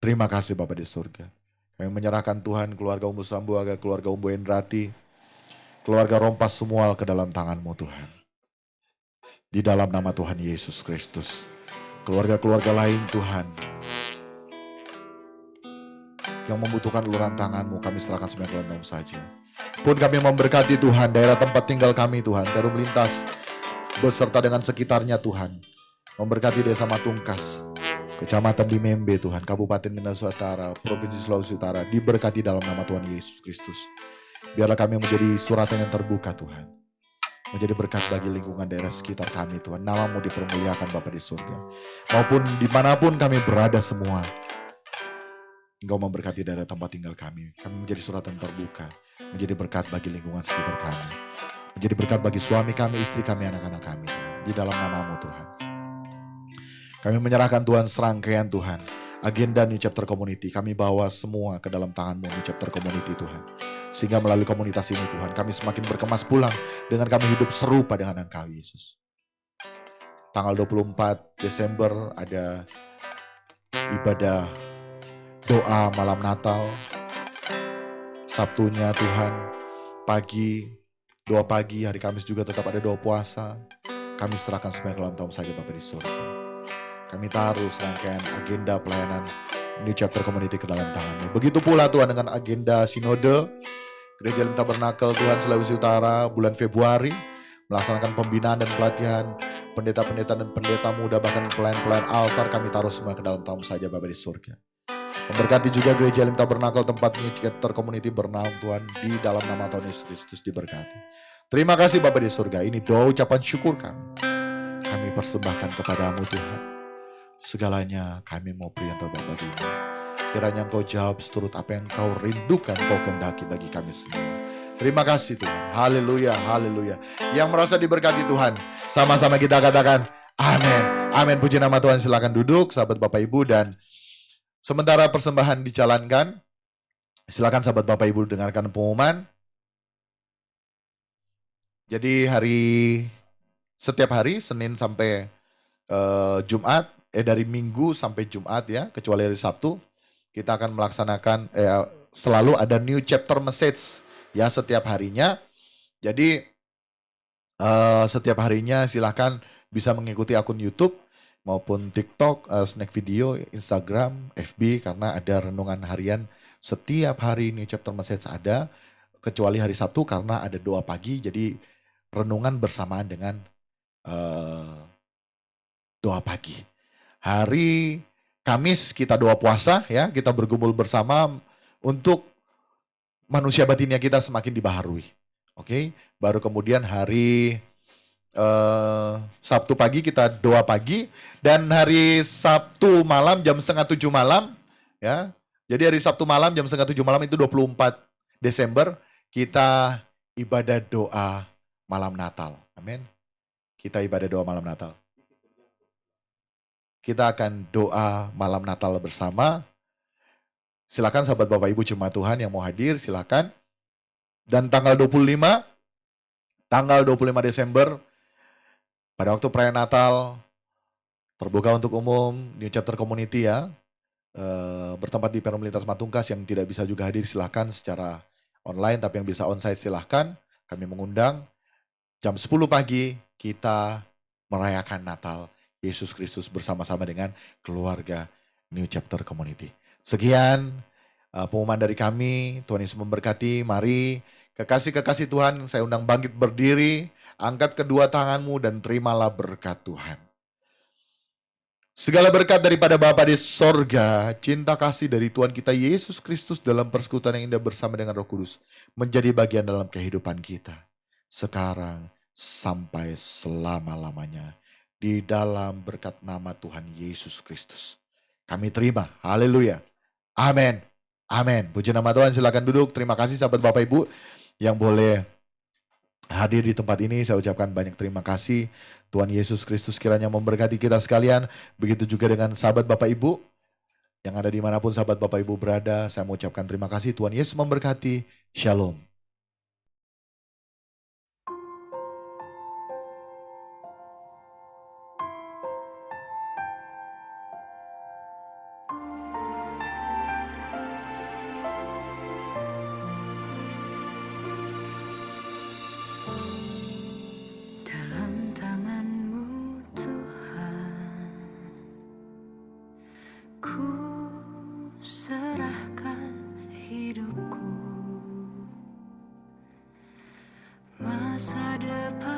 Terima kasih Bapa di sorga. Kami menyerahkan Tuhan keluarga Umbu Sambuaga, keluarga Umbu Endrati, keluarga Rompas semua ke dalam tangan-Mu Tuhan. Di dalam nama Tuhan Yesus Kristus. Keluarga-keluarga lain Tuhan yang membutuhkan uluran tangan-Mu, kami serahkan semua ke dalam saja. Pun kami memberkati Tuhan daerah tempat tinggal kami Tuhan, Tarum Lintas beserta dengan sekitarnya Tuhan. Memberkati desa Matungkas, Kecamatan Dimembe Tuhan, Kabupaten Minahasa Utara, Provinsi Sulawesi Utara, diberkati dalam nama Tuhan Yesus Kristus. Biarlah kami menjadi suratan yang terbuka Tuhan. Menjadi berkat bagi lingkungan daerah sekitar kami Tuhan. Nama-Mu dipermuliakan Bapa di surga. Maupun dimanapun kami berada semua. Engkau memberkati daerah tempat tinggal kami. Kami menjadi suratan terbuka. Menjadi berkat bagi lingkungan sekitar kami. Menjadi berkat bagi suami kami, istri kami, anak-anak kami Tuhan. Di dalam nama-Mu Tuhan. Kami menyerahkan Tuhan serangkaian Tuhan. Agenda New Chapter Community. Kami bawa semua ke dalam tangan-Mu New Chapter Community Tuhan. Sehingga melalui komunitas ini Tuhan, kami semakin berkemas pulang dengan kami hidup serupa dengan Engkau Yesus. Tanggal 24 Desember ada ibadah doa malam Natal. Sabtunya Tuhan, pagi, doa pagi, hari Kamis juga tetap ada doa puasa. Kami serahkan semua ke dalam tahun saja Bapa di surga. Kami taruh serangkaian agenda pelayanan New Chapter Community ke dalam tangan-Mu. Begitu pula Tuhan dengan agenda sinode Gereja Elim Tabernakel Tuhan Sulawesi Utara bulan Februari, melaksanakan pembinaan dan pelatihan pendeta-pendeta dan pendeta muda, bahkan pelayan-pelayan altar, kami taruh semua ke dalam tangan saja Bapa di surga. Memberkati juga Gereja Elim Tabernakel tempat New Chapter Community bernaung Tuhan, di dalam nama Tuhan Yesus Kristus diberkati. Terima kasih Bapa di surga, ini doa ucapan syukur kami. Kami persembahkan kepadamu Tuhan. Segalanya kami mau beri yang terbaik bagimu. Kiranya Engkau jawab seturut apa yang Engkau rindukan, Engkau kehendaki bagi kami semua. Terima kasih Tuhan. Haleluya, haleluya. Yang merasa diberkati Tuhan, sama-sama kita katakan amin. Amin, puji nama Tuhan. Silakan duduk sahabat Bapak Ibu, dan sementara persembahan dijalankan, silakan sahabat Bapak Ibu dengarkan pengumuman. Jadi setiap hari Senin sampai Jumat, dari Minggu sampai Jumat ya, kecuali hari Sabtu, kita akan melaksanakan selalu ada New Chapter Message ya setiap harinya. Jadi setiap harinya silahkan bisa mengikuti akun YouTube maupun TikTok, Snack Video, Instagram, FB, karena ada renungan harian setiap hari. New Chapter Message ada, kecuali hari Sabtu karena ada doa pagi, jadi renungan bersamaan dengan doa pagi. Hari Kamis kita doa puasa ya, kita bergumul bersama untuk manusia batinnya kita semakin dibaharui. Oke, baru kemudian hari Sabtu pagi kita doa pagi, dan hari Sabtu malam jam 6:30 malam ya. Jadi hari Sabtu malam jam 6:30 malam itu 24 Desember kita ibadah doa malam Natal. Amin. Kita ibadah doa malam Natal. Kita akan doa malam Natal bersama. Silakan sahabat Bapak Ibu jemaat Tuhan yang mau hadir, silakan. Dan tanggal 25 Desember, pada waktu perayaan Natal, terbuka untuk umum, New Chapter Community ya, bertempat di Perum Lintas Matungkas. Yang tidak bisa juga hadir silakan secara online, tapi yang bisa onsite silakan. Kami mengundang jam 10 pagi kita merayakan Natal Yesus Kristus bersama-sama dengan keluarga New Chapter Community. Sekian pengumuman dari kami. Tuhan Yesus memberkati. Mari Kekasih-kekasih Tuhan, saya undang bangkit berdiri, angkat kedua tanganmu dan terimalah berkat Tuhan. Segala berkat daripada Bapa di sorga, cinta kasih dari Tuhan kita Yesus Kristus dalam persekutuan yang indah bersama dengan Roh Kudus menjadi bagian dalam kehidupan kita. Sekarang sampai selama-lamanya di dalam berkat nama Tuhan Yesus Kristus. Kami terima, haleluya, amin, amin. Puji nama Tuhan, silakan duduk. Terima kasih sahabat Bapak Ibu yang boleh hadir di tempat ini. Saya ucapkan banyak terima kasih. Tuhan Yesus Kristus kiranya memberkati kita sekalian. Begitu juga dengan sahabat Bapak Ibu yang ada dimanapun sahabat Bapak Ibu berada. Saya mengucapkan terima kasih. Tuhan Yesus memberkati. Shalom.
Dalam tangan-Mu Tuhan, ku serahkan hidupku. Masa depan